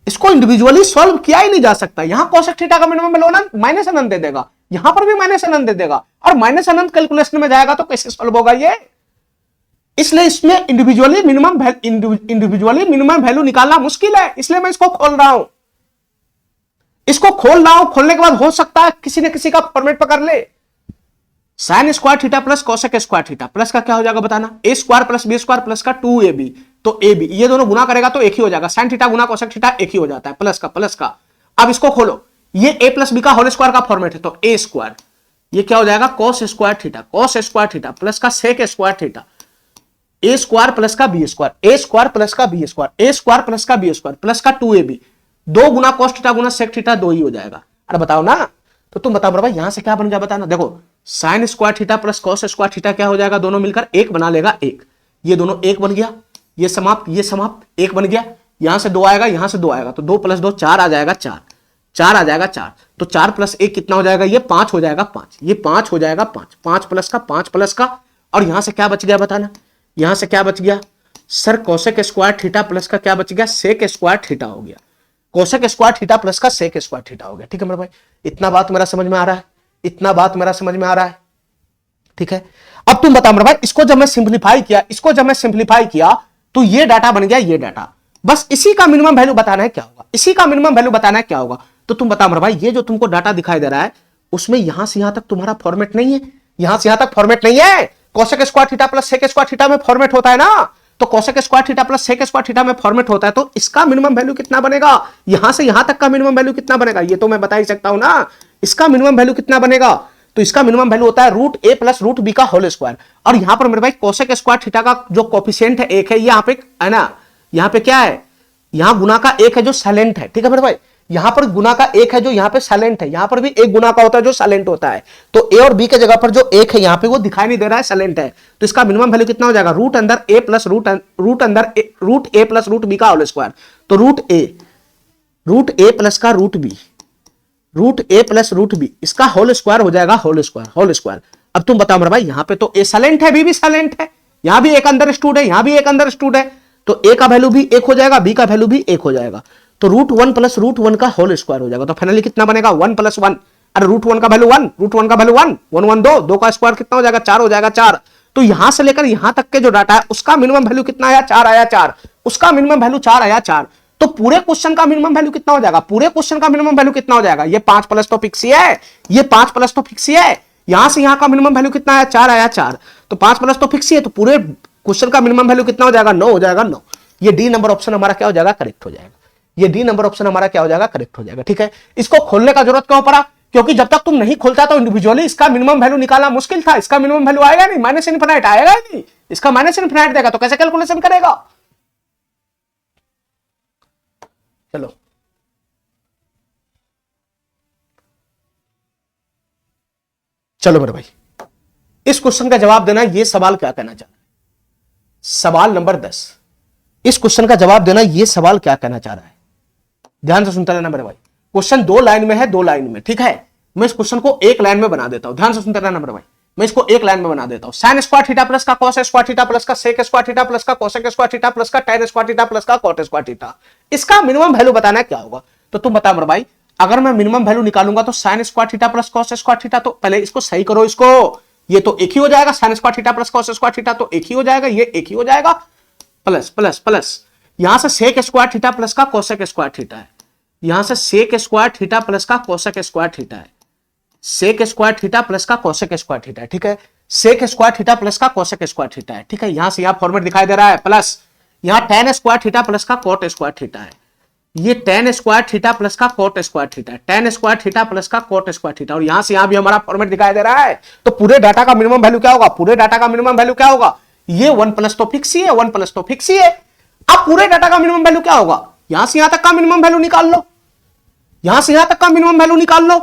S1: इसको इंडिविजुअली सॉल्व किया ही नहीं जा सकता। यहां कोसेक थीटा का मिनिमम वैल्यू माइनस अनंत दे देगा, यहां पर भी माइनस अनंत दे देगा, और माइनस अनंत कैलकुलेशन में जाएगा तो कैसे सॉल्व होगा ये। इसलिए इसमें इंडिविजुअली मिनिमम वैल्यू निकालना मुश्किल है, इसलिए मैं इसको खोल रहा हूं, इसको खोल रहा हूं। खोलने के बाद हो सकता है किसी न किसी का फॉर्मेट पकड़ ले, sine square theta plus cosec square theta plus का क्या हो जाएगा बताना, A square plus B square plus का 2ab, तो ab ये दोनों गुना करेगा तो एक ही हो जाएगा, साइन थीटा गुना कोसेक थीटा एक ही हो जाता है, प्लस का। अब इसको खोलो, ये a प्लस बी का होल स्क्वायर का फॉर्मेट है, तो a स्क्वायर, ये क्या हो जाएगा कोस स्क्वायर थीटा प्लस का सेक स्क्वायर थीटा, ए स्क्वायर प्लस का बी स्क्वायर, ए स्क्वायर प्लस का बी स्क्वायर, ए स्क्वायर प्लस का बी स्क्वायर प्लस का 2ab, दो गुना कोस थीटा गुना सेक थीटा दो ही हो जाएगा। अरे बताओ ना, तो तुम बताओ भाई यहां से क्या बन गया बताना। देखो sign square theta plus cos square theta क्या हो जाएगा, दोनों मिलकर एक बना लेगा एक, ये दोनों एक बन गया, ये समाप्त एक बन गया, यहां से दो आएगा, यहां से दो आएगा, तो 2 + 2 4 आ जाएगा, 4 आ जाएगा 4, तो 4 + 1 कितना हो जाएगा, ये 5 हो जाएगा, 5 ये 5 हो जाएगा, 5 प्लस का, और यहां से क्या बच गया बताना, यहां से क्या बच गया sir, cosec square theta plus का क्या बच गया, सेक स्क्वायर थीटा हो गया, कोसेक स्क्वायर थीटा प्लस का सेक स्क्वायर थीटा हो गया, ठीक है मेरे भाई। इतना बात मेरा समझ में आ रहा है, इतना बात मेरा समझ में आ रहा है, ठीक है। अब तुम बता मेरे भाई, इसको जब मैं सिंप्लीफाई किया तो ये डाटा बन गया, ये डाटा, बस इसी का मिनिमम वैल्यू बताना है क्या होगा, इसी का मिनिमम वैल्यू बताना है क्या होगा। तो तुम बता मेरे भाई, ये जो तुमको डाटा दिखाई दे रहा है उसमें यहां से यहां तक तुम्हारा फॉर्मेट नहीं है, यहां से यहां तक फॉर्मेट नहीं है, cosec square theta plus sec square theta में फॉर्मेट होता है ना, तो cosec square theta plus sec square theta में फॉर्मेट होता है, तो इसका मिनिमम वैल्यू कितना बनेगा, यहां से यहां तक का मिनिमम वैल्यू कितना बनेगा, ये तो मैं बता ही सकता हूं ना, इसका मिनिमम वैल्यू कितना बनेगा, तो इसका मिनिमम वैल्यू होता है √a + √b का होल स्क्वायर। और यहां पर मेरे भाई कोसेक स्क्वायर थीटा का जो कोफिशिएंट है एक है, यहां पे है ना, यहां पे क्या है, यहां गुना का एक है जो साइलेंट है, ठीक है मेरे भाई, यहां पर गुना का एक है जो यहां पे साइलेंट है, यहां पर भी एक गुना का होता है जो साइलेंट होता है, तो a और b के जगह पर जो एक है यहां पे वो दिखाई नहीं दे रहा है, साइलेंट है, तो इसका मिनिमम वैल्यू कितना हो जाएगा, रूट अंदर a + √b का होल स्क्वायर, तो √a प्लस का √b, √a + √b इसका होल स्क्वायर हो जाएगा, होल स्क्वायर। अब तुम बताओ मेरे भाई, यहां पे तो a साइलेंट है, b भी साइलेंट है, यहां भी एक अंदर स्टूड है, यहां भी एक अंदर स्टूड है, तो a का वैल्यू भी एक हो जाएगा, b का वैल्यू भी एक हो जाएगा, तो √1 + √1 का होल स्क्वायर हो जाएगा, तो फाइनली कितना बनेगा 1 + 1, अरे √1 का वैल्यू 1, √1 का वैल्यू 1, 1 1 2 का स्क्वायर कितना हो जाएगा 4 हो जाएगा 4, तो यहां से लेकर यहां तक के जो डाटा है उसका मिनिमम वैल्यू कितना आया 4 आया 4, उसका मिनिमम वैल्यू 4 आया 4, तो पूरे क्वेश्चन का मिनिमम वैल्यू कितना हो जाएगा, पूरे क्वेश्चन का मिनिमम वैल्यू कितना हो जाएगा, ये 5 प्लस तो फिक्स ही है, ये 5 प्लस तो फिक्स ही है, यहां से यहां का मिनिमम वैल्यू कितना आया 4 आया 4, तो 5 प्लस तो फिक्स ही है, तो पूरे क्वेश्चन का मिनिमम वैल्यू कितना हो जाएगा 9 हो जाएगा 9, ये डी नंबर ऑप्शन हमारा क्या हो जाएगा करेक्ट हो जाएगा, ये डी नंबर ऑप्शन हमारा क्या हो जाएगा करेक्ट हो जाएगा, ठीक है। इसको खोलने का जरूरत क्यों पड़ा, क्योंकि जब तक तुम नहीं खोलता तो इंडिविजुअली इसका मिनिमम वैल्यू निकालना मुश्किल था, इसका मिनिमम वैल्यू आएगा नहीं, माइनस इनफिनिट आएगा नहीं, इसका माइनस इनफिनिट देगा तो कैसे कैलकुलेशन करेगा। चलो चलो मेरे भाई, इस क्वेश्चन का जवाब देना, ये सवाल क्या कहना चाह रहा है, सवाल नंबर 10, इस क्वेश्चन का जवाब देना, ये सवाल क्या कहना चाह रहा है, ध्यान से सुनते रहना मेरे भाई, क्वेश्चन 2 लाइन में है, 2 लाइन में, ठीक है। मैं इस क्वेश्चन को 1 लाइन में बना देता हूं, ध्यान से सुनते रहना मेरे भाई, मैं इसको 1 लाइन में बना देता हूं। साइन स्क्वायर थीटा प्लस का कॉस स्क्वायर थीटा प्लस का सेक स्क्वायर थीटा प्लस का कोसेक स्क्वायर थीटा प्लस का tan स्क्वायर थीटा प्लस का कॉट स्क्वायर थीटा, इसका मिनिमम वैल्यू बताना है क्या होगा। तो तुम बता मेरे भाई, अगर मैं मिनिमम वैल्यू निकालूंगा तो sign square theta plus cos square theta, तो पहले इसको सही करो, इसको ये तो एक ही हो जाएगा, sign square theta plus cos square theta तो एक ही हो जाएगा, ये एक ही हो जाएगा, प्लस प्लस प्लस यहां से सेक स्क्वायर थीटा प्लस का कोसेक स्क्वायर थीटा है, यहां से सेक स्क्वायर थीटा प्लस का कोसेक स्क्वायर थीटा है, सेक स्क्वायर थीटा प्लस का कोसेक स्क्वायर थीटा है, ठीक है। सेक स्क्वायर थीटा प्लस का कोसेक स्क्वायर थीटा है, ठीक है। यहां से यहां फॉर्मेट दिखाई दे रहा है, प्लस यहां tan स्क्वायर थीटा प्लस का कॉट स्क्वायर थीटा है, ये tan स्क्वायर थीटा प्लस का कॉट स्क्वायर थीटा है, tan स्क्वायर थीटा प्लस का कॉट स्क्वायर थीटा, और यहां से यहां भी हमारा फॉर्मेट दिखाई दे रहा है। तो पूरे डाटा का मिनिमम वैल्यू क्या होगा, पूरे डाटा का मिनिमम वैल्यू क्या होगा, ये 1 प्लस तो फिक्स ही है, 1 प्लस तो फिक्स ही है। अब पूरे डाटा का मिनिमम वैल्यू क्या होगा, यहां से यहां तक का मिनिमम वैल्यू निकाल लो, यहां से यहां तक का मिनिमम वैल्यू निकाल लो,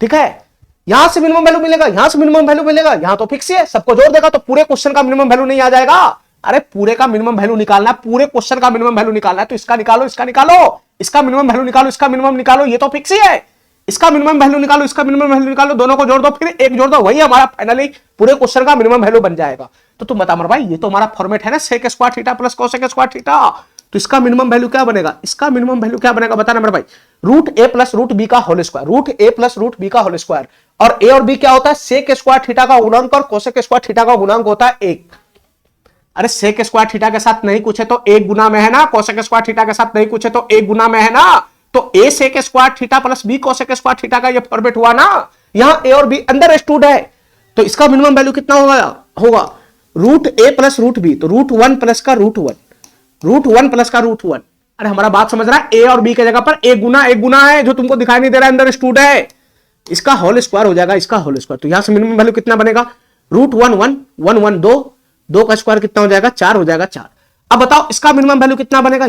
S1: ठीक है। यहां से मिनिमम वैल्यू मिलेगा, यहां से मिनिमम वैल्यू मिलेगा, यहां तो फिक्स है, सबको जोड़ देगा तो पूरे क्वेश्चन का मिनिमम वैल्यू नहीं आ जाएगा। अरे पूरे का मिनिमम वैल्यू निकालना है, पूरे क्वेश्चन का मिनिमम वैल्यू निकालना है, तो इसका निकालो, इसका निकालो, इसका मिनिमम वैल्यू निकालो, इसका मिनिमम निकालो, ये तो फिक्स ही है, इसका मिनिमम वैल्यू निकालो, इसका मिनिमम वैल्यू निकालो, दोनों को जोड़ दो, फिर एक जोड़ दो, वही हमारा फाइनली पूरे क्वेश्चन का मिनिमम वैल्यू बन जाएगा। तो तुम बता मेरे भाई, ये तो हमारा फॉर्मेट है ना, sec square theta plus cosec square theta, तो इसका मिनिमम वैल्यू क्या बनेगा, इसका मिनिमम वैल्यू क्या बनेगा बताना मेरे भाई, रूट ए प्लस रूट बी का होल स्क्वायर, रूट ए प्लस रूट बी का होल स्क्वायर, और ए और बी क्या होता है, सेक स्क्वायर थीटा का गुणांक और कोसेक स्क्वायर थीटा का गुणांक होता है 1। अरे सेक स्क्वायर थीटा के साथ नहीं कुछ है तो 1 गुना में है ना, कोसेक स्क्वायर थीटा के साथ नहीं कुछ है तो 1 गुना में है ना, तो A sec square theta plus B cosec square theta का ये फॉर्मेट हुआ ना, यहां ए और बी अंडर स्टूड है, तो इसका मिनिमम वैल्यू कितना होगा रूट ए प्लस रूट बी, तो रूट 1 प्लस का रूट 1, रूट 1 प्लस का रूट 1। अरे हमारा बात समझ रहा है, ए और बी के जगह पर एक गुना है जो तुमको दिखाई नहीं दे रहा है, अंदर स्टूड है, इसका होल स्क्वायर हो जाएगा, इसका होल स्क्वायर, तो यहां से मिनिमम वैल्यू कितना बनेगा, रूट 1 1 1 1 2, 2 का स्क्वायर कितना हो जाएगा, 4 हो जाएगा, 4। अब बताओ इसका मिनिमम वैल्यू कितना बनेगा,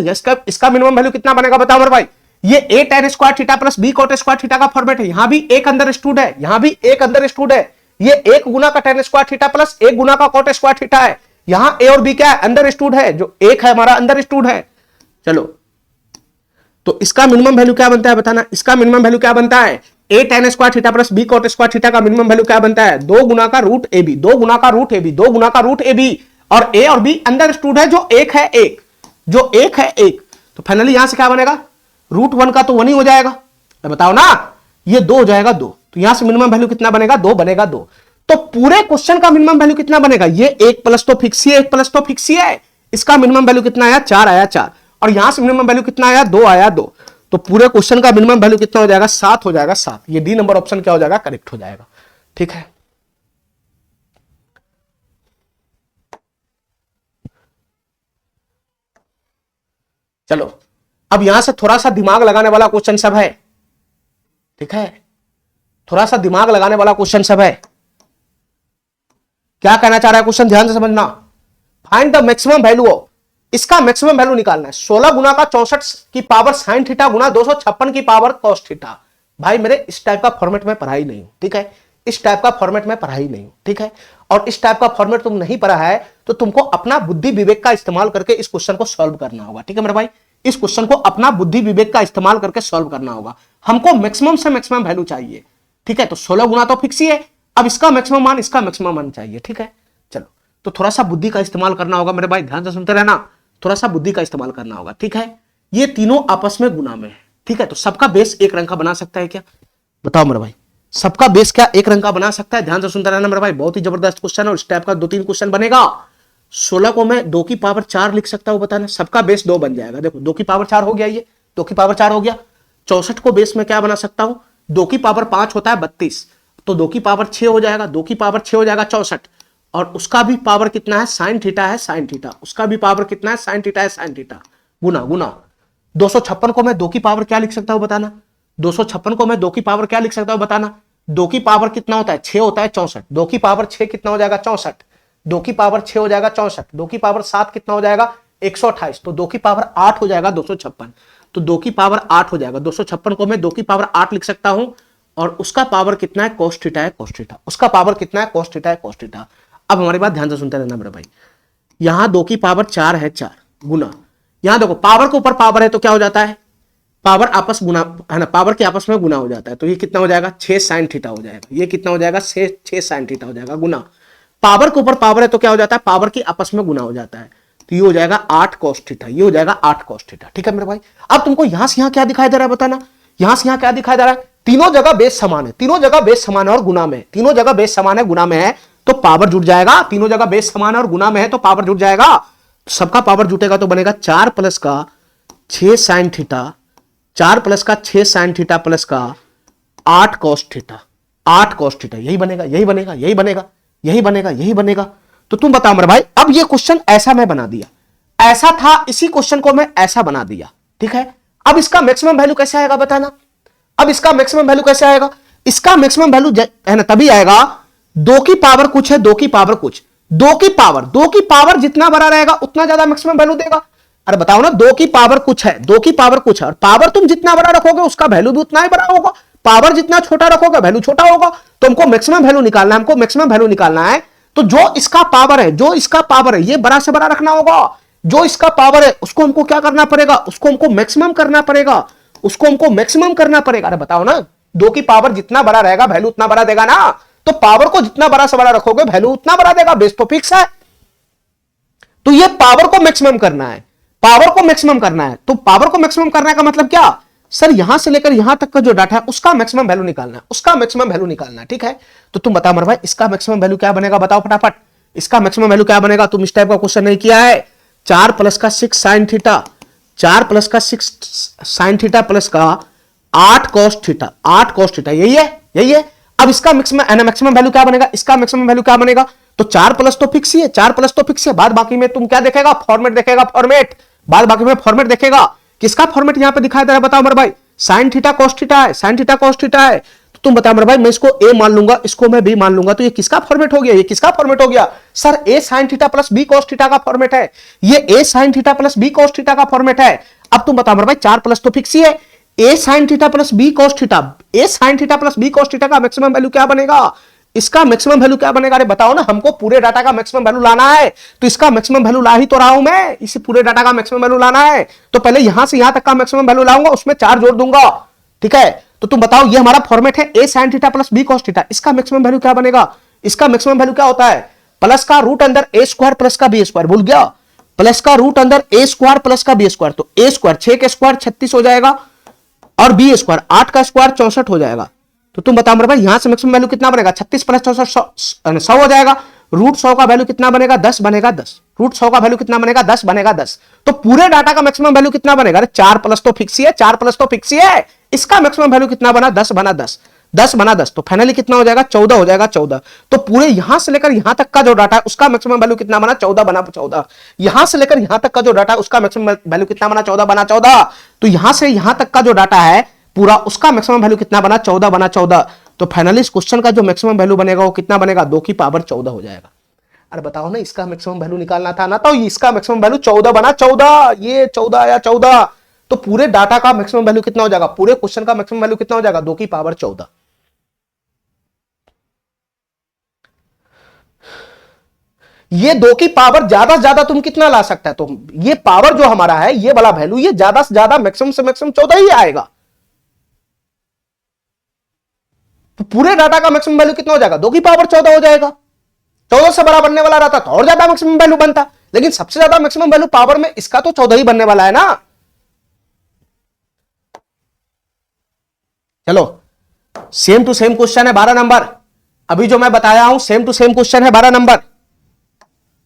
S1: इसका मिनिमम वैल्यू कितना बनेगा बताओ मेरे भाई, ये A tan square theta plus B cot square theta का फॉर्मेट है, यहां भी एक अंदर स्टूड है, यहां भी एक अंदर स्टूड है, ये 1 गुना का tan स्क्वायर थीटा प्लस 1 गुना का कॉट स्क्वायर थीटा है, यहां ए और बी क्या है, अंदर स्टूड है, जो एक है हमारा अंदर स्टूड है। चलो तो इसका मिनिमम वैल्यू क्या बनता है बताना, इसका मिनिमम वैल्यू क्या बनता है, A tan square theta plus B cot square theta का मिनिमम वैल्यू क्या बनता है, 2 गुना का रूट ए बी, 2 गुना का रूट ए बी, 2 गुना का रूट ए बी, और ए और बी अंडर स्टूड है, जो एक है एक, जो एक है एक, तो फाइनली यहां से क्या बनेगा, रूट 1 का तो 1 ही हो जाएगा, तो बताओ ना, ये 2 हो जाएगा 2, तो यहां से मिनिमम वैल्यू कितना बनेगा, 2 बनेगा 2। तो पूरे क्वेश्चन का मिनिमम वैल्यू कितना बनेगा, ये 1 प्लस तो फिक्स ही है, 1 प्लस तो फिक्स ही है, इसका मिनिमम वैल्यू कितना आया, 4 आया 4, और यहां से मिनिमम वैल्यू कितना आया, 2 आया 2, तो पूरे क्वेश्चन का मिनिमम वैल्यू कितना हो जाएगा, 7 हो जाएगा 7, ये डी नंबर ऑप्शन क्या हो जाएगा, करेक्ट हो जाएगा, ठीक है। चलो अब यहां से थोड़ा सा दिमाग लगाने वाला क्वेश्चन सब है, ठीक है, थोड़ा सा दिमाग लगाने वाला क्वेश्चन सब है। क्या कहना चाह रहा है क्वेश्चन, ध्यान से समझना, find the maximum value of, इसका मैक्सिमम वैल्यू निकालना है, 16 गुना का 64 की पावर साइन थीटा गुना 256 की पावर कॉस थीटा। भाई मेरे इस टाइप का फॉर्मेट में पढ़ाई नहीं हूं, ठीक है, इस टाइप का फॉर्मेट में पढ़ाई नहीं हूं, ठीक है, और इस टाइप का फॉर्मेट तुम नहीं पढ़ा है तो तुमको अपना बुद्धि विवेक का इस्तेमाल करके इस क्वेश्चन को सॉल्व करना होगा, ठीक है मेरे भाई, इस क्वेश्चन को अपना बुद्धि विवेक का इस्तेमाल करके सॉल्व करना होगा, हमको मैक्सिमम से मैक्सिमम वैल्यू चाहिए, ठीक है। तो 16 गुना तो फिक्स ही है, अब इसका मैक्सिमम मान, इसका मैक्सिमम मान चाहिए, ठीक है। चलो तो थोड़ा सा बुद्धि का इस्तेमाल करना होगा मेरे भाई, ध्यान से सुनते रहना, थोड़ा सा बुद्धि का इस्तेमाल करना होगा, ठीक है। ये तीनों आपस में गुना में है, ठीक है, तो सबका बेस एक रंग का बना सकता है क्या, बताओ मेरे भाई, सबका बेस क्या एक रंग का बना सकता है, ध्यान से सुनते रहना मेरे भाई, बहुत ही जबरदस्त क्वेश्चन है, और इस टाइप का 2-3 क्वेश्चन बनेगा। 16 को मैं 2 की पावर 4 लिख सकता हूं, बताना सबका बेस 2 बन जाएगा, देखो 2 की पावर 4 हो गया, ये 2 की पावर 4 हो गया। 64 को बेस में क्या बना सकता हूं, 2 की पावर 5 होता है 32, तो 2 की पावर 6 हो जाएगा, 2 की पावर 6 हो जाएगा 64, और उसका भी पावर कितना है, साइन थीटा है, साइन थीटा, उसका भी पावर कितना है, साइन थीटा है, साइन थीटा, गुना गुना। 256 को मैं 2 की पावर क्या लिख सकता हूं बताना, 256 को मैं 2 की पावर क्या लिख सकता हूं बताना, 2 की पावर कितना होता है, 6 होता है 64, 2 की पावर 6 कितना हो जाएगा 64, 2 की पावर 6 हो जाएगा 64, 2 की पावर 7 कितना हो जाएगा 128, तो 2 की पावर 8 हो जाएगा 256, तो 2 की पावर 8 हो जाएगा, 256 को मैं 2 की पावर 8 लिख सकता हूं, और उसका पावर कितना है, cos थीटा है, cos थीटा, उसका पावर कितना है, cos थीटा है, cos थीटा। अब हमारी बात ध्यान से सुनते रहना मेरे भाई, यहां 2 की पावर 4 है 4 गुना, यहां देखो पावर के ऊपर पावर है तो क्या हो जाता है, पावर आपस गुना है ना, पावर के आपस में गुना हो जाता है, तो ये कितना हो जाएगा 6 साइन थीटा हो जाएगा, ये कितना हो जाएगा 6 साइन थीटा हो जाएगा गुना, पावर के ऊपर पावर है तो क्या हो जाता है, पावर की आपस में गुना हो जाता है, तो ये हो जाएगा 8 cos थीटा, ये हो जाएगा 8 cos थीटा। ठीक है मेरे भाई, अब तुमको यहां से यहां क्या दिखाई दे रहा है बताना, यहां से यहां क्या दिखाई दे रहा है, तीनों जगह बेस समान है, तीनों जगह बेस समान है और गुना में, तीनों जगह बेस समान है गुना में है तो पावर जुड़ जाएगा, तीनों जगह बेस समान है और गुना में है तो पावर जुड़ जाएगा, सबका पावर जुटेगा तो बनेगा 4 प्लस का 6 साइन थीटा, 4 प्लस का 6 साइन थीटा प्लस का 8 cos थीटा, 8 cos थीटा, यही बनेगा यही बनेगा यही बनेगा यही बनेगा यही बनेगा। तो तुम बताओ मेरे भाई, अब ये क्वेश्चन ऐसा मैं बना दिया, ऐसा था, इसी क्वेश्चन को मैं ऐसा बना दिया, ठीक है। अब इसका मैक्सिमम वैल्यू कैसे आएगा बताना, अब इसका मैक्सिमम वैल्यू कैसे आएगा, इसका मैक्सिमम वैल्यू है ना तभी आएगा, 2 की पावर कुछ है, 2 की पावर कुछ, 2 की पावर जितना बड़ा रहेगा उतना ज्यादा मैक्सिमम वैल्यू देगा। अरे बताओ ना, 2 की पावर कुछ है, 2 की पावर कुछ है, और पावर तुम जितना बड़ा रखोगे उसका वैल्यू भी उतना ही बड़ा होगा, पावर जितना छोटा रखोगे वैल्यू छोटा होगा, तो हमको मैक्सिमम वैल्यू निकालना है, हमको मैक्सिमम वैल्यू निकालना है, तो जो इसका पावर है, जो इसका पावर है ये बड़ा से बड़ा रखना होगा, जो इसका पावर है उसको हमको क्या करना पड़ेगा, उसको हमको मैक्सिमम करना पड़ेगा, उसको हमको मैक्सिमम करना पड़ेगा। अरे बताओ ना, 2 की पावर जितना बड़ा रहेगा वैल्यू उतना बड़ा देगा ना, तो पावर को जितना बड़ा से बड़ा रखोगे वैल्यू उतना बड़ा देगा, बेस तो फिक्स है। तो ये पावर को मैक्सिमम करना है, पावर को मैक्सिमम करना है, तो पावर को मैक्सिमम करने का मतलब क्या सर, यहां से लेकर यहां तक का जो डाटा है उसका मैक्सिमम वैल्यू निकालना है, उसका मैक्सिमम वैल्यू निकालना है, ठीक है। तो तुम बताओ मेरे भाई, इसका मैक्सिमम वैल्यू क्या बनेगा, बताओ फटाफट, इसका मैक्सिमम वैल्यू क्या बनेगा, तुम इस टाइप का क्वेश्चन नहीं किया है, 4 प्लस का 6 साइन थीटा, 4 प्लस का 6 साइन थीटा प्लस का 8 cos थीटा, 8 cos थीटा, यही है यही है। अब इसका मैक्सिमम वैल्यू क्या बनेगा, इसका मैक्सिमम वैल्यू क्या बनेगा, तो 4 प्लस तो फिक्स ही है, 4 प्लस तो फिक्स है, बाद बाकी में तुम क्या देखेगा, फॉर्मेट देखेगा, फॉर्मेट, बाद बाकी में फॉर्मेट देखेगा, किसका फॉर्मेट यहां पे दिखाई दे रहा है बताओ मेरे भाई, साइन थीटा cos थीटा है, साइन थीटा cos थीटा है, तो तुम बताओ मेरे भाई, मैं इसको ए मान लूंगा, इसको मैं बी मान लूंगा, तो ये किसका फॉर्मेट हो गया, ये किसका फॉर्मेट हो गया सर, ए sine theta plus B cos theta का फॉर्मेट है, ये A sine theta plus B cos theta का फॉर्मेट है। अब तुम बताओ मेरे भाई, 4 प्लस तो फिक्स ही है, ए sine theta plus B cos theta, ए sine theta plus B cos theta का मैक्सिमम वैल्यू क्या बनेगा, इसका मैक्सिमम वैल्यू क्या बनेगा, अरे बताओ ना, हमको पूरे डाटा का मैक्सिमम वैल्यू लाना है, तो इसका मैक्सिमम वैल्यू ला ही तो रहा हूं मैं, इसी पूरे डाटा का मैक्सिमम वैल्यू लाना है, तो पहले यहां से यहां तक का मैक्सिमम वैल्यू लाऊंगा, उसमें 4 जोड़ दूंगा, ठीक है। तो तुम बताओ, ये हमारा फॉर्मेट है ए sine theta plus B cos theta, इसका मैक्सिमम वैल्यू क्या बनेगा, इसका मैक्सिमम वैल्यू क्या होता है, प्लस का रूट अंदर ए स्क्वायर प्लस का बी स्क्वायर, भूल गया, प्लस का रूट अंदर ए स्क्वायर प्लस का बी स्क्वायर, तो ए स्क्वायर 6 के स्क्वायर 36 हो जाएगा, और बी स्क्वायर 8 का स्क्वायर 64 हो जाएगा। तो तुम बताओ मेरे भाई, यहां से मैक्सिमम वैल्यू कितना बनेगा, 36 प्लस 64 100 हो जाएगा, रूट 100 का वैल्यू कितना बनेगा, 10 बनेगा 10, रूट 100 का वैल्यू कितना बनेगा, 10 बनेगा 10, तो पूरे डाटा का मैक्सिमम वैल्यू कितना बनेगा, 4 प्लस तो फिक्स ही है, 4 प्लस तो फिक्स ही है, इसका मैक्सिमम वैल्यू कितना बना, 10 बना 10, 10 बना 10, तो फाइनली कितना हो जाएगा, 14 हो जाएगा, 14। तो पूरे यहां से लेकर यहां तक का जो डाटा है उसका मैक्सिमम वैल्यू कितना बना, 14 बना 14, यहां से लेकर यहां तक का जो डाटा है उसका मैक्सिमम वैल्यू कितना बना, 14 बना 14, तो यहां से यहां तक का जो डाटा है पूरा, उसका मैक्सिमम वैल्यू कितना बना, 14 बना 14, तो फाइनली इस क्वेश्चन का जो मैक्सिमम वैल्यू बनेगा वो कितना बनेगा, 2 की पावर 14 हो जाएगा। अरे बताओ ना, इसका मैक्सिमम वैल्यू निकालना था ना, तो इसका मैक्सिमम वैल्यू 14 बना 14, ये 14 आया 14, तो पूरे डाटा का मैक्सिमम वैल्यू कितना हो जाएगा, पूरे क्वेश्चन का मैक्सिमम वैल्यू कितना हो जाएगा, 2 की पावर 14। ये 2 की पावर ज्यादा से ज्यादा तुम कितना ला सकता है, तो ये पावर जो हमारा है, ये वाला वैल्यू, ये ज्यादा से ज्यादा मैक्सिमम से मैक्सिमम 14 ही आएगा, तो पूरे डाटा का मैक्सिमम वैल्यू कितना हो जाएगा, 2 की पावर 14 हो जाएगा। 14 से बड़ा बनने वाला रहता तो और ज्यादा मैक्सिमम वैल्यू बनता, लेकिन सबसे ज्यादा मैक्सिमम वैल्यू पावर में इसका तो 14 ही बनने वाला है ना। चलो, सेम टू सेम क्वेश्चन है 12 नंबर, अभी जो मैं बताया हूं सेम टू सेम क्वेश्चन है 12 नंबर,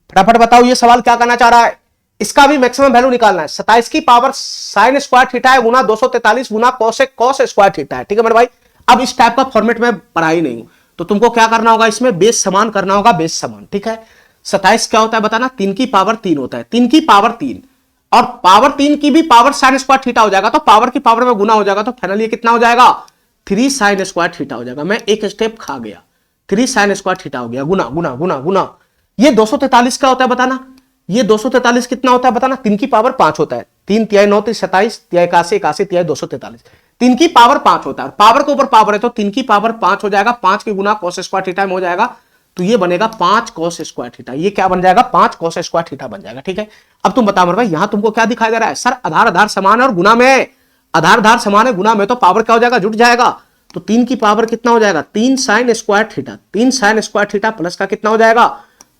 S1: फटाफट बताओ ये सवाल क्या करना चाह रहा है, इसका भी मैक्सिमम वैल्यू निकालना है। 27 की पावर साइन स्क्वायर थीटा है गुना 243 गुना कॉस स्क्वायर थीटा है, ठीक है मेरे भाई। अब इस टाइप का फॉर्मेट में पढ़ा ही नहीं हूं, तो तुमको क्या करना होगा, इसमें बेस समान करना होगा, बेस समान, ठीक है। 27 क्या होता है बताना, 3 की पावर 3 होता है, 3 की पावर 3, और पावर 3 की भी पावर साइन स्क्वायर थीटा हो जाएगा, तो पावर की पावर में गुना हो जाएगा, तो फाइनली कितना हो जाएगा, 3 साइन स्क्वायर थीटा हो जाएगा। मैं एक स्टेप खा गया, 3 साइन स्क्वायर थीटा हो गया, गुना गुना गुना गुना। ये 243 क्या होता है बताना, ये 243 कितना होता है बताना, 3 की पावर 5 होता है, 3 तिहाई 9 27 तिहाई 81 81 तिहाई 243, 3 की पावर 5 होता है, पावर के ऊपर पावर है तो 3 की पावर 5 हो जाएगा, 5 की गुना कॉस स्क्वायर थीटा में हो जाएगा, तो ये बनेगा 5 cos स्क्वायर थीटा, ये क्या बन जाएगा, 5 cos स्क्वायर थीटा बन जाएगा, ठीक है। अब तुम बताओ मेरे भाई, यहां तुमको क्या दिखाई दे रहा है, सर आधार आधार समान है और गुना में है, आधार धार समान है, गुना में तो पावर क्या हो जाएगा, जुट जाएगा। तो 3 की पावर कितना हो जाएगा, 3 sign square theta, 3 sign square theta plus का कितना हो जाएगा,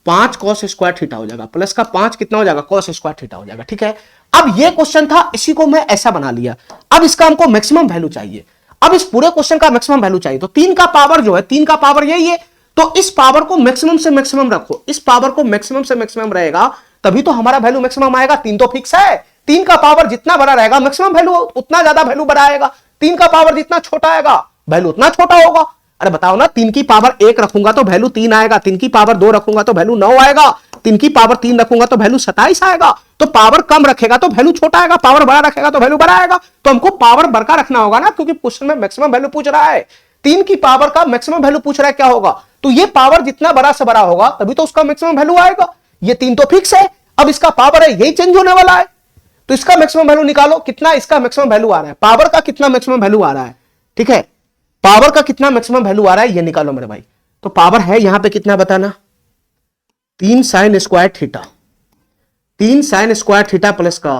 S1: 5 कॉस स्क्वायर थीटा हो जाएगा, प्लस का 5 कितना हो जाएगा, कॉस स्क्वायर थीटा हो जाएगा। ठीक है, अब ये क्वेश्चन था, इसी को मैं ऐसा बना लिया। अब इसका हमको मैक्सिमम वैल्यू चाहिए, अब इस पूरे क्वेश्चन का मैक्सिमम वैल्यू चाहिए। तो 3 का पावर जो है, 3 का पावर यही है, तो इस पावर को मैक्सिमम से मैक्सिमम रखो, इस पावर को मैक्सिमम से मैक्सिमम रहेगा, तभी तो हमारा वैल्यू मैक्सिमम आएगा। 3 तो फिक्स है, 3 का पावर जितना बड़ा रहेगा मैक्सिमम वैल्यू उतना ज्यादा वैल्यू बड़ा आएगा, 3 का पावर जितना छोटा आएगा वैल्यू उतना छोटा होगा। अरे बताओ ना, 3 की पावर 1 रखूंगा तो वैल्यू 3 आएगा, 3 की पावर 2 रखूंगा तो वैल्यू 9 आएगा, 3 की पावर 3 रखूंगा तो वैल्यू 27 आएगा। तो पावर कम रखेगा तो वैल्यू छोटा आएगा, पावर बड़ा रखेगा तो वैल्यू बड़ा आएगा। तो हमको पावर बड़का रखना होगा ना, क्योंकि क्वेश्चन में मैक्सिमम वैल्यू पूछ रहा है, 3 की पावर का मैक्सिमम वैल्यू पूछ रहा है, क्या होगा, तो ये पावर जितना बड़ा से बड़ा होगा तभी तो उसका मैक्सिमम वैल्यू आएगा। ये 3 तो फिक्स है, अब इसका पावर है यही चेंज होने वाला है, तो इसका मैक्सिमम वैल्यू निकालो, कितना इसका मैक्सिमम वैल्यू आ रहा है, पावर का कितना मैक्सिमम वैल्यू आ रहा है। ठीक है, पावर का कितना मैक्सिमम वैल्यू आ रहा है ये निकालो मेरे भाई। तो पावर है यहां पे कितना बताना, 3 sign square theta, 3 sign square theta plus का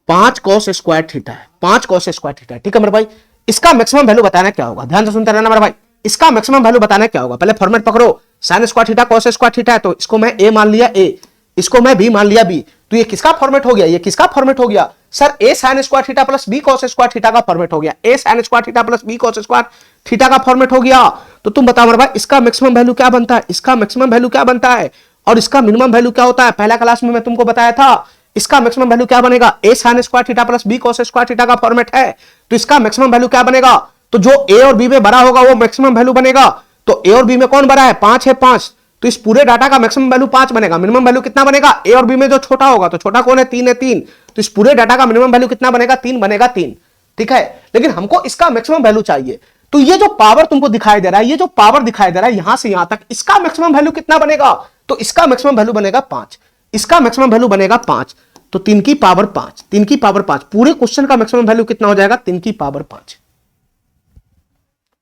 S1: 5 कॉस स्क्वायर थीटा है, 5 कॉस स्क्वायर थीटा। ठीक है मेरे भाई, इसका मैक्सिमम वैल्यू बताना क्या होगा, ध्यान से सुनते रहना मेरे भाई। इसका मैक्सिमम वैल्यू बताना क्या होगा, पहले फॉर्मेट पकड़ो, sign square theta cos square theta है, तो इसको मैं ए मान लिया ए, इसको मैं बी मान लिया बी, तो ये किसका फॉर्मेट हो गया, ये किसका फॉर्मेट हो गया सर, ए sine square theta plus B cos square theta का फॉर्मेट हो गया, ए sine square theta plus B cos square theta का फॉर्मेट हो गया। तो तुम बताओ मेरे भाई, इसका मैक्सिमम वैल्यू क्या बनता है, इसका मैक्सिमम वैल्यू क्या बनता है, और इसका मिनिमम वैल्यू क्या होता है, पहला क्लास में मैं तुमको बताया था। इसका मैक्सिमम वैल्यू क्या बनेगा, ए sine square theta plus B cos square theta का फॉर्मेट है, तो इसका मैक्सिमम वैल्यू क्या बनेगा, तो जो ए और बी में बड़ा होगा वो मैक्सिमम वैल्यू बनेगा। तो ए और बी में कौन बड़ा है, 5 है, 5, तो इस पूरे डाटा का मैक्सिमम वैल्यू 5 बनेगा। मिनिमम वैल्यू कितना बनेगा, ए और बी में जो छोटा होगा, तो छोटा कौन है, 3 है, 3, तो इस पूरे डाटा का मिनिमम वैल्यू कितना बनेगा, 3 बनेगा, 3। ठीक है, लेकिन हमको इसका मैक्सिमम वैल्यू चाहिए, तो ये जो पावर तुमको दिखाई दे रहा है, ये जो पावर दिखाई दे रहा है यहां से यहां तक, इसका मैक्सिमम वैल्यू कितना बनेगा, तो इसका मैक्सिमम वैल्यू बनेगा 5, इसका मैक्सिमम वैल्यू बनेगा 5, तो 3 की पावर 5, 3 की पावर 5, पूरे क्वेश्चन का मैक्सिमम वैल्यू कितना हो जाएगा, 3 की पावर 5।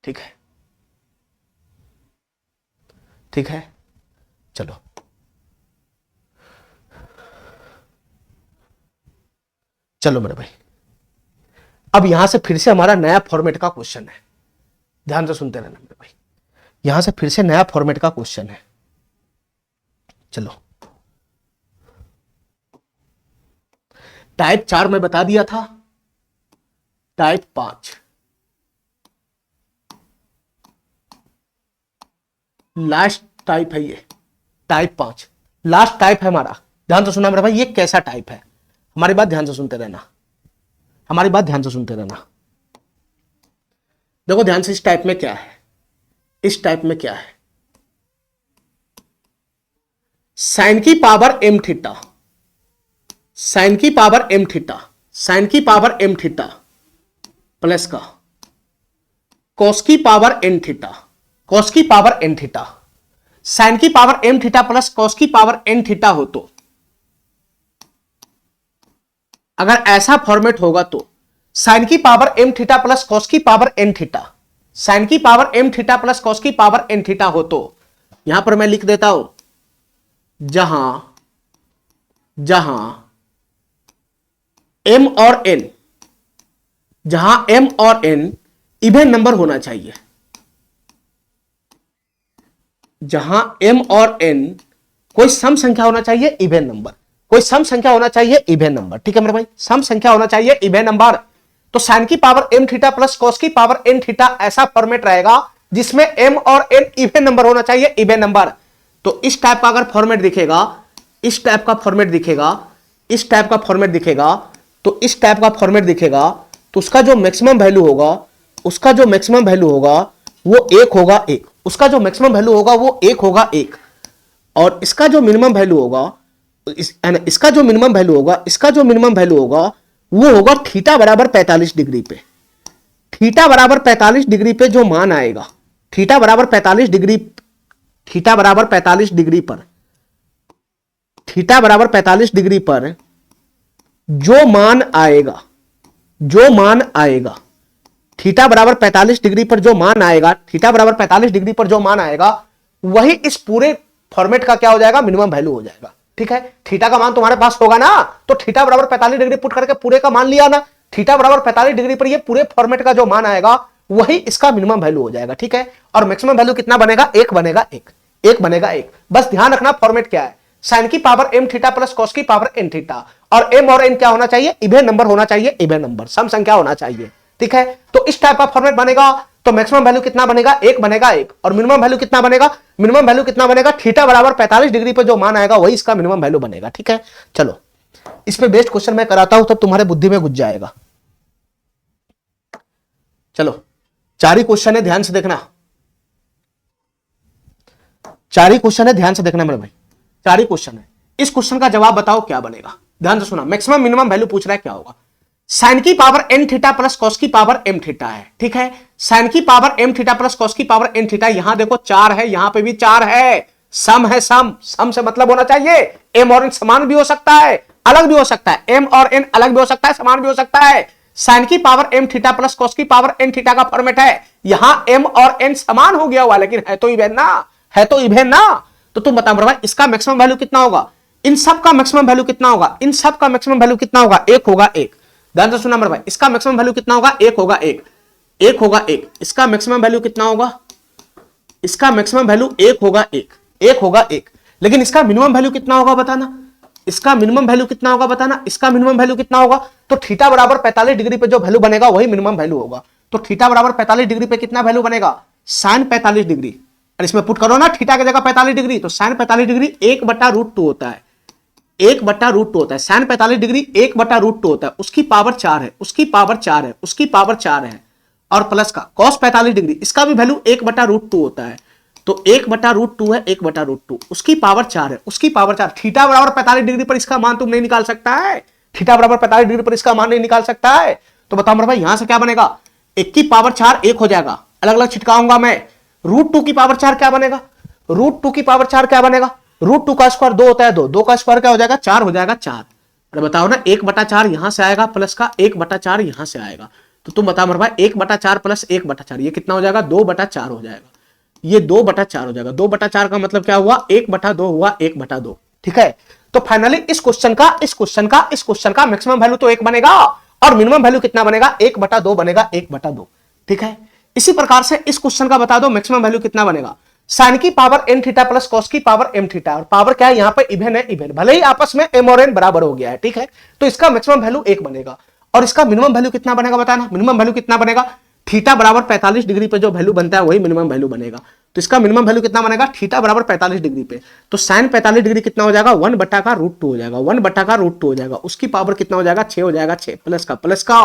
S1: ठीक है, ठीक है, चलो चलो मेरे भाई, अब यहां से फिर से हमारा नया फॉर्मेट का क्वेश्चन है, ध्यान से सुनते रहना मेरे भाई, यहां से फिर से नया फॉर्मेट का क्वेश्चन है। चलो, टाइप 4 में बता दिया था, टाइप 5, लास्ट टाइप है ये, टाइप 5 लास्ट टाइप है हमारा। ध्यान से सुनना मेरे भाई, ये कैसा टाइप है, हमारी बात ध्यान से सुनते रहना, हमारी बात ध्यान से सुनते रहना। देखो ध्यान से, इस टाइप में क्या है, इस टाइप में क्या है, साइन की पावर m थीटा, साइन की पावर m थीटा, साइन की पावर m थीटा प्लस का कॉस की पावर n थीटा, कॉस की पावर n थीटा, साइन की power m theta plus cos की पावर n थीटा हो, तो अगर ऐसा फॉर्मेट होगा तो साइन की power m theta plus cos की पावर n थीटा, साइन की power m theta plus cos की पावर n थीटा हो, तो यहां पर मैं लिख देता हूं, जहां जहां m और n, जहां m और n इवन नंबर होना चाहिए, जहां m और n कोई सम संख्या होना चाहिए, इवन नंबर, कोई सम संख्या होना चाहिए, इवन नंबर। ठीक है मेरे भाई, सम संख्या होना चाहिए, इवन नंबर। तो साइन की power m theta plus cos की पावर n थीटा ऐसा फॉर्मेट रहेगा जिसमें m और n इवन नंबर होना चाहिए, इवन नंबर। तो इस टाइप का अगर फॉर्मेट दिखेगा, इस टाइप का फॉर्मेट दिखेगा, इस टाइप का फॉर्मेट दिखेगा, तो इस टाइप का फॉर्मेट दिखेगा, तो उसका जो मैक्सिमम वैल्यू होगा, उसका जो मैक्सिमम वैल्यू होगा वो 1 होगा 1, उसका जो मैक्सिमम वैल्यू होगा वो 1 होगा 1, और इसका जो मिनिमम वैल्यू होगा, इसका जो मिनिमम वैल्यू होगा, इसका जो मिनिमम वैल्यू होगा वो होगा थीटा बराबर 45 डिग्री पे, थीटा बराबर 45 डिग्री पे जो मान आएगा, थीटा बराबर 45 डिग्री, थीटा बराबर 45 डिग्री पर, थीटा बराबर 45 डिग्री पर जो मान आएगा, जो मान आएगा, थीटा बराबर 45 डिग्री पर जो मान आएगा, थीटा बराबर 45 डिग्री पर जो मान आएगा वही इस पूरे फॉर्मेट का क्या हो जाएगा, मिनिमम वैल्यू हो जाएगा। ठीक है, थीटा का मान तुम्हारे पास होगा ना, तो थीटा बराबर 45 डिग्री पुट करके पूरे का मान लिया ना, थीटा बराबर 45 डिग्री पर ये पूरे फॉर्मेट का जो मान आएगा वही इसका मिनिमम वैल्यू हो जाएगा, ठीक है। और मैक्सिमम वैल्यू कितना बनेगा, एक बनेगा, एक बनेगा एक। बस ध्यान रखना फॉर्मेट क्या है, साइन की power m theta plus cos की पावर n थीटा, और m और n क्या होना चाहिए, इवन नंबर होना चाहिए, इवन नंबर, सम संख्या होना चाहिए, ठीक है। तो इस टाइप का फॉर्मेट बनेगा तो मैक्सिमम वैल्यू कितना बनेगा, एक बनेगा एक, और मिनिमम वैल्यू कितना बनेगा, मिनिमम वैल्यू कितना बनेगा, थीटा बराबर 45 डिग्री पर जो मान आएगा वही इसका मिनिमम वैल्यू बनेगा, ठीक है। चलो इस पे बेस्ट क्वेश्चन मैं कराता हूं तब तुम्हारे बुद्धि में घुस जाएगा। चलो 4 ही क्वेश्चन है, ध्यान से देखना, 4 ही क्वेश्चन है, ध्यान से देखना मेरे भाई, 4 ही क्वेश्चन है। इस क्वेश्चन का जवाब बताओ क्या बनेगा, ध्यान से सुना। मैक्सिमम मिनिमम वैल्यू पूछ रहा है क्या होगा, साइन की power n theta plus cos की पावर m थीटा है, ठीक है। साइन की power m theta plus cos की पावर n थीटा, यहां देखो 4 है, यहां पे भी 4 है, सम है, सम से मतलब होना चाहिए m और n समान भी हो सकता है, अलग भी हो सकता है, m और n अलग भी हो सकता है, समान भी हो सकता है। साइन की power m theta plus cos की पावर n थीटा का फॉर्मेट है, यहां m और n समान हो गया हुआ, लेकिन है तो इवेन ना, है तो इवेन ना। तो तुम बताओ भाई इसका मैक्सिमम वैल्यू कितना होगा, इन सब का मैक्सिमम वैल्यू कितना होगा, इन सब का मैक्सिमम वैल्यू कितना होगा, एक होगा एक। ध्यान से सुना मेरे भाई, इसका मैक्सिमम वैल्यू कितना होगा, एक होगा एक, एक होगा एक। इसका मैक्सिमम वैल्यू कितना होगा, इसका मैक्सिमम वैल्यू एक होगा एक, एक होगा एक। लेकिन इसका मिनिमम वैल्यू कितना होगा बताना, इसका मिनिमम वैल्यू कितना होगा बताना, इसका मिनिमम वैल्यू कितना होगा। तो थीटा बराबर 45 डिग्री पे जो वैल्यू बनेगा वही मिनिमम वैल्यू होगा। तो थीटा बराबर 45 डिग्री पे कितना वैल्यू बनेगा, साइन 45 डिग्री, और इसमें पुट करो ना थीटा की जगह 45 डिग्री, तो साइन 45 डिग्री 1/√2 होता है, 1/√2 होता है। साइन 45 डिग्री 1/√2 होता है, उसकी पावर 4 है, उसकी पावर 4 है, उसकी पावर 4 है। और प्लस का कॉस 45 डिग्री, इसका भी वैल्यू 1/√2 होता है, तो 1/√2 है, 1/√2, उसकी पावर 4 है, उसकी पावर 4। थीटा बराबर 45 डिग्री पर इसका मान तुम नहीं निकाल सकता है, थीटा बराबर 45 डिग्री पर इसका मान नहीं निकाल सकता है। तो बताओ मेरे भाई यहां से क्या बनेगा, 1 की पावर 4 1 हो जाएगा, अलग अलग छिटकाऊंगा मैं। √2 की पावर 4 क्या बनेगा, √2 की पावर 4 क्या बनेगा, √2 का स्क्वायर 2 होता है, 2 का स्क्वायर क्या हो जाएगा, 4 हो जाएगा, 4। अरे बताओ ना 1/4 यहां से आएगा, प्लस का 1/4 यहां से आएगा, तो तुम बताओ मेरे भाई 1/4 प्लस 1/4 ये कितना हो जाएगा, 2/4 हो जाएगा, ये 2/4 हो जाएगा। 2/4 का मतलब क्या हुआ, 1/2 हुआ, 1/2, ठीक है। तो फाइनली इस क्वेश्चन का मैक्सिमम वैल्यू तो 1 बनेगा, और मिनिमम वैल्यू कितना बनेगा, 1/2 बनेगा, 1/2, ठीक है। इसी प्रकार से इस क्वेश्चन का बता दो मैक्सिमम वैल्यू कितना बनेगा, साइन की power n theta plus cos की पावर m थीटा, और पावर क्या है यहां पे इवन है, इवन, भले ही आपस में m और n बराबर हो गया है, ठीक है। तो इसका मैक्सिमम वैल्यू 1 बनेगा, और इसका मिनिमम वैल्यू कितना बनेगा बताना, मिनिमम वैल्यू कितना बनेगा, थीटा बराबर 45 डिग्री पे जो वैल्यू बनता है वही मिनिमम वैल्यू बनेगा। तो इसका मिनिमम वैल्यू कितना बनेगा, थीटा बराबर 45 डिग्री पे, तो साइन 45 डिग्री कितना हो जाएगा, 1/√2 हो जाएगा, 1/√2 हो जाएगा, उसकी पावर कितना हो जाएगा, 6 हो जाएगा, 6 प्लस का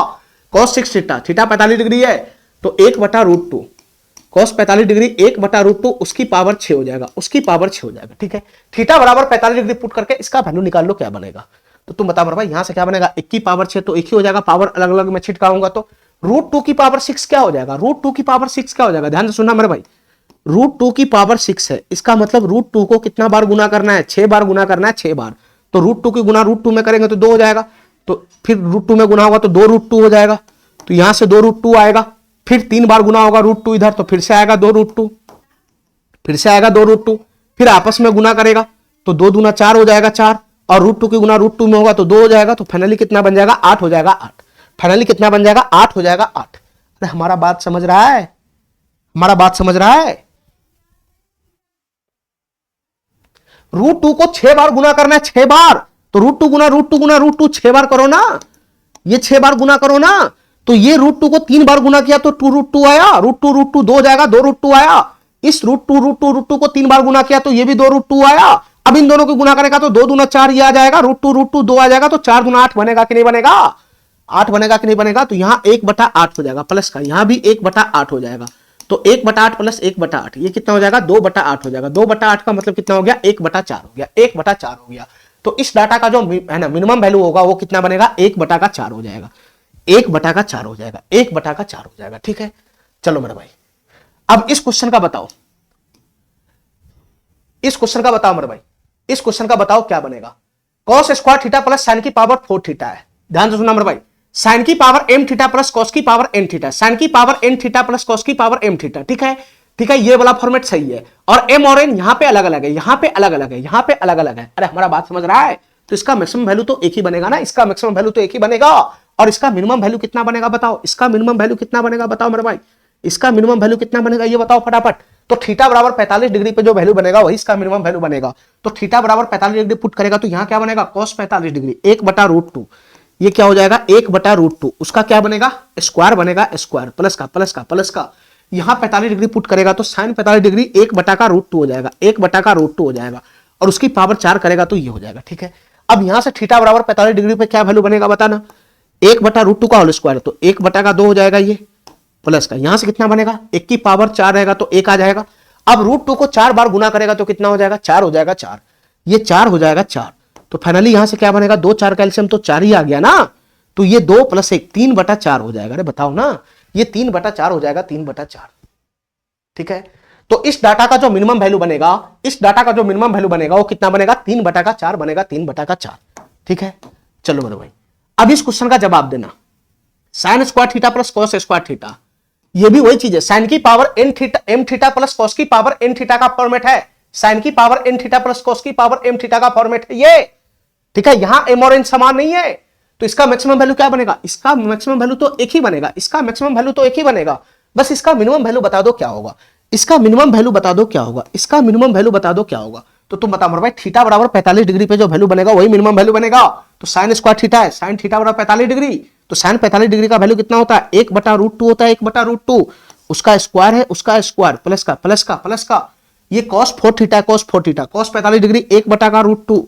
S1: cos 6 थीटा, थीटा 45 डिग्री है तो 1/√2, cos 45 डिग्री 1/√2, उसकी पावर 6 हो जाएगा, उसकी पावर 6 हो जाएगा, ठीक है। थीटा बराबर 45 डिग्री पुट करके इसका वैल्यू निकाल लो क्या बनेगा। तो तुम बताओ भाई यहां से क्या बनेगा, 1 की पावर 6 तो 1 ही हो जाएगा, पावर अलग अलग में छिटकाऊंगा तो √2 की पावर 6 क्या हो जाएगा, √2 की पावर 6 क्या हो जाएगा, ध्यान से सुनना मेरे भाई, √2 की पावर 6 है, इसका मतलब √2 को कितना बार गुना करना है, 6 बार गुना करना है, 6 बार। तो √2 की गुना √2 में करेंगे तो 2 हो जाएगा, तो फिर √2 में गुना होगा तो 2√2 हो जाएगा, तो यहां से 2√2 आएगा, फिर 3 बार गुना होगा √2 इधर, तो फिर से आएगा 2√2, फिर से आएगा 2√2, फिर आपस में गुना करेगा तो 2 दूना 4 हो जाएगा, 4, और √2 की गुना √2 में होगा तो 2 हो जाएगा, तो फाइनली कितना बन जाएगा, 8 हो जाएगा, 8। फाइनली कितना बन जाएगा, 8 हो जाएगा, 8। अरे हमारा बात समझ रहा है, हमारा बात समझ रहा है। √2 को 6 बार गुना करना है, 6 बार, तो √2 गुना √2 गुना √2 6 बार करो ना, ये 6 बार गुना करो ना, तो ये √2 को 3 बार गुना किया तो 2√2 आया, √2 2 हो जाएगा, 2√2 आया। इस √2 को 3 बार गुना किया तो ये भी 2√2 आया। अब इन दोनों को गुना करेगा तो 2 दूना 4 ये आ जाएगा, √2 2 आ जाएगा, तो 4 दूना 8 बनेगा कि नहीं बनेगा, 8 बनेगा कि नहीं बनेगा। तो यहां 1/8 हो जाएगा, प्लस का यहां भी 1/8 हो जाएगा, तो 1/8 प्लस 1/8 ये कितना हो जाएगा, 2/8 हो जाएगा। 2/8 का मतलब कितना हो गया, 1/4 हो गया, 1/4 हो गया। तो इस डाटा का जो है ना मिनिमम वैल्यू होगा वो कितना बनेगा, 1/4 हो जाएगा, 1/4 हो जाएगा, 1/4 हो जाएगा, ठीक है। चलो मेरे भाई अब इस क्वेश्चन का बताओ, इस क्वेश्चन का बताओ मेरे भाई, इस क्वेश्चन का बताओ क्या बनेगा। cos square theta plus sign की पावर 4 थीटा है, ध्यान से सुनना मेरे भाई, साइन की power m theta plus cos की पावर n थीटा, साइन की power n theta plus cos की पावर m थीटा, ठीक है, ठीक है, ये वाला फॉर्मेट सही है। और m और n यहां पे अलग अलग है, यहां पे अलग अलग है, यहां पे अलग अलग है। अरे हमारा बात समझ रहा है, तो इसका मैक्सिमम वैल्यू तो एक ही बनेगा ना, इसका मैक्सिमम वैल्यू तो एक ही बनेगा, और इसका मिनिमम वैल्यू कितना बनेगा बताओ, इसका मिनिमम वैल्यू कितना बनेगा बताओ मेरे भाई, इसका मिनिमम वैल्यू कितना बनेगा ये बताओ फटाफट। तो थीटा बराबर 45 डिग्री पे जो वैल्यू बनेगा वही इसका मिनिमम वैल्यू बनेगा। तो थीटा बराबर 45 डिग्री पुट करेगा तो यहाँ क्या बनेगा, cos 45 डिग्री 1/√2, ये क्या हो जाएगा 1/√2, उसका क्या बनेगा स्क्वायर बनेगा, स्क्वायर प्लस का प्लस का प्लस का, यहाँ 45 डिग्री पुट करेगा तो साइन 45 डिग्री 1/√2 हो जाएगा, 1/√2 हो जाएगा, और उसकी पावर 4 करेगा तो ये हो जाएगा। ठीक है, अब यहां से थीटा बराबर 45 डिग्री पे क्या वैल्यू बनेगा बताना, 1/√2 का होल स्क्वायर, तो 1/2 हो जाएगा ये, प्लस का यहां से कितना बनेगा 1 की पावर 4 रहेगा तो 1 आ जाएगा। अब √2 को 4 बार गुना करेगा तो कितना हो जाएगा 4 हो जाएगा, 4 ये 4 हो जाएगा 4। तो फाइनली यहां से क्या बनेगा 2 4 कैल्शियम तो 4 ही आ गया ना, तो ये 2 + 1 3/4 हो जाएगा। अरे बताओ ना, ये 3/4 हो जाएगा, 3/4। ठीक है, तो इस डाटा का जो मिनिमम वैल्यू बनेगा, इस डाटा का जो मिनिमम वैल्यू बनेगा वो कितना बनेगा 3/4 बनेगा, 3/4। ठीक है, चलो मेरे भाई अब इस क्वेश्चन का जवाब देना। Sine square theta plus cos square theta, ये भी वही चीज है, साइन की power M theta plus cos की पावर एन थीटा का फॉर्मेट है, साइन की power N theta plus cos की पावर एम थीटा का फॉर्मेट है ये। ठीक है, यहां एम और एन समान नहीं है, तो इसका मैक्सिमम वैल्यू क्या बनेगा, इसका मैक्सिमम वैल्यू तो एक ही बनेगा, इसका मैक्सिमम वैल्यू तो एक ही बनेगा, बस इसका मिनिमम वैल्यू बता दो क्या होगा, इसका मिनिमम वैल्यू बता दो क्या होगा, इसका मिनिमम वैल्यू बता दो क्या होगा। तो तुम बताओ मेरे भाई, थीटा बराबर 45 डिग्री पे जो वैल्यू बनेगा वही मिनिमम वैल्यू बनेगा। तो साइन स्क्वायर थीटा है, साइन थीटा बराबर 45 डिग्री, तो साइन 45 डिग्री का वैल्यू कितना होता है 1/√2 होता है, 1/√2, उसका स्क्वायर है, उसका स्क्वायर प्लस का प्लस का प्लस का, ये cos 4 थीटा है, cos 4 थीटा, cos 45 डिग्री 1/√2,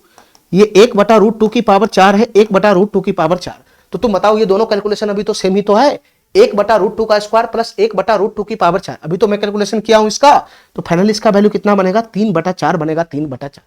S1: ये 1/√2 की पावर 4 है, 1/√2 की पावर 4। तो तुम बताओ ये दोनों कैलकुलेशन अभी तो सेम ही तो है, 1/√2 का स्क्वायर प्लस 1/√2 की पावर 4, अभी तो मैं कैलकुलेशन किया हूं इसका। तो फाइनली इसका वैल्यू कितना बनेगा 3/4 बनेगा, 3/4।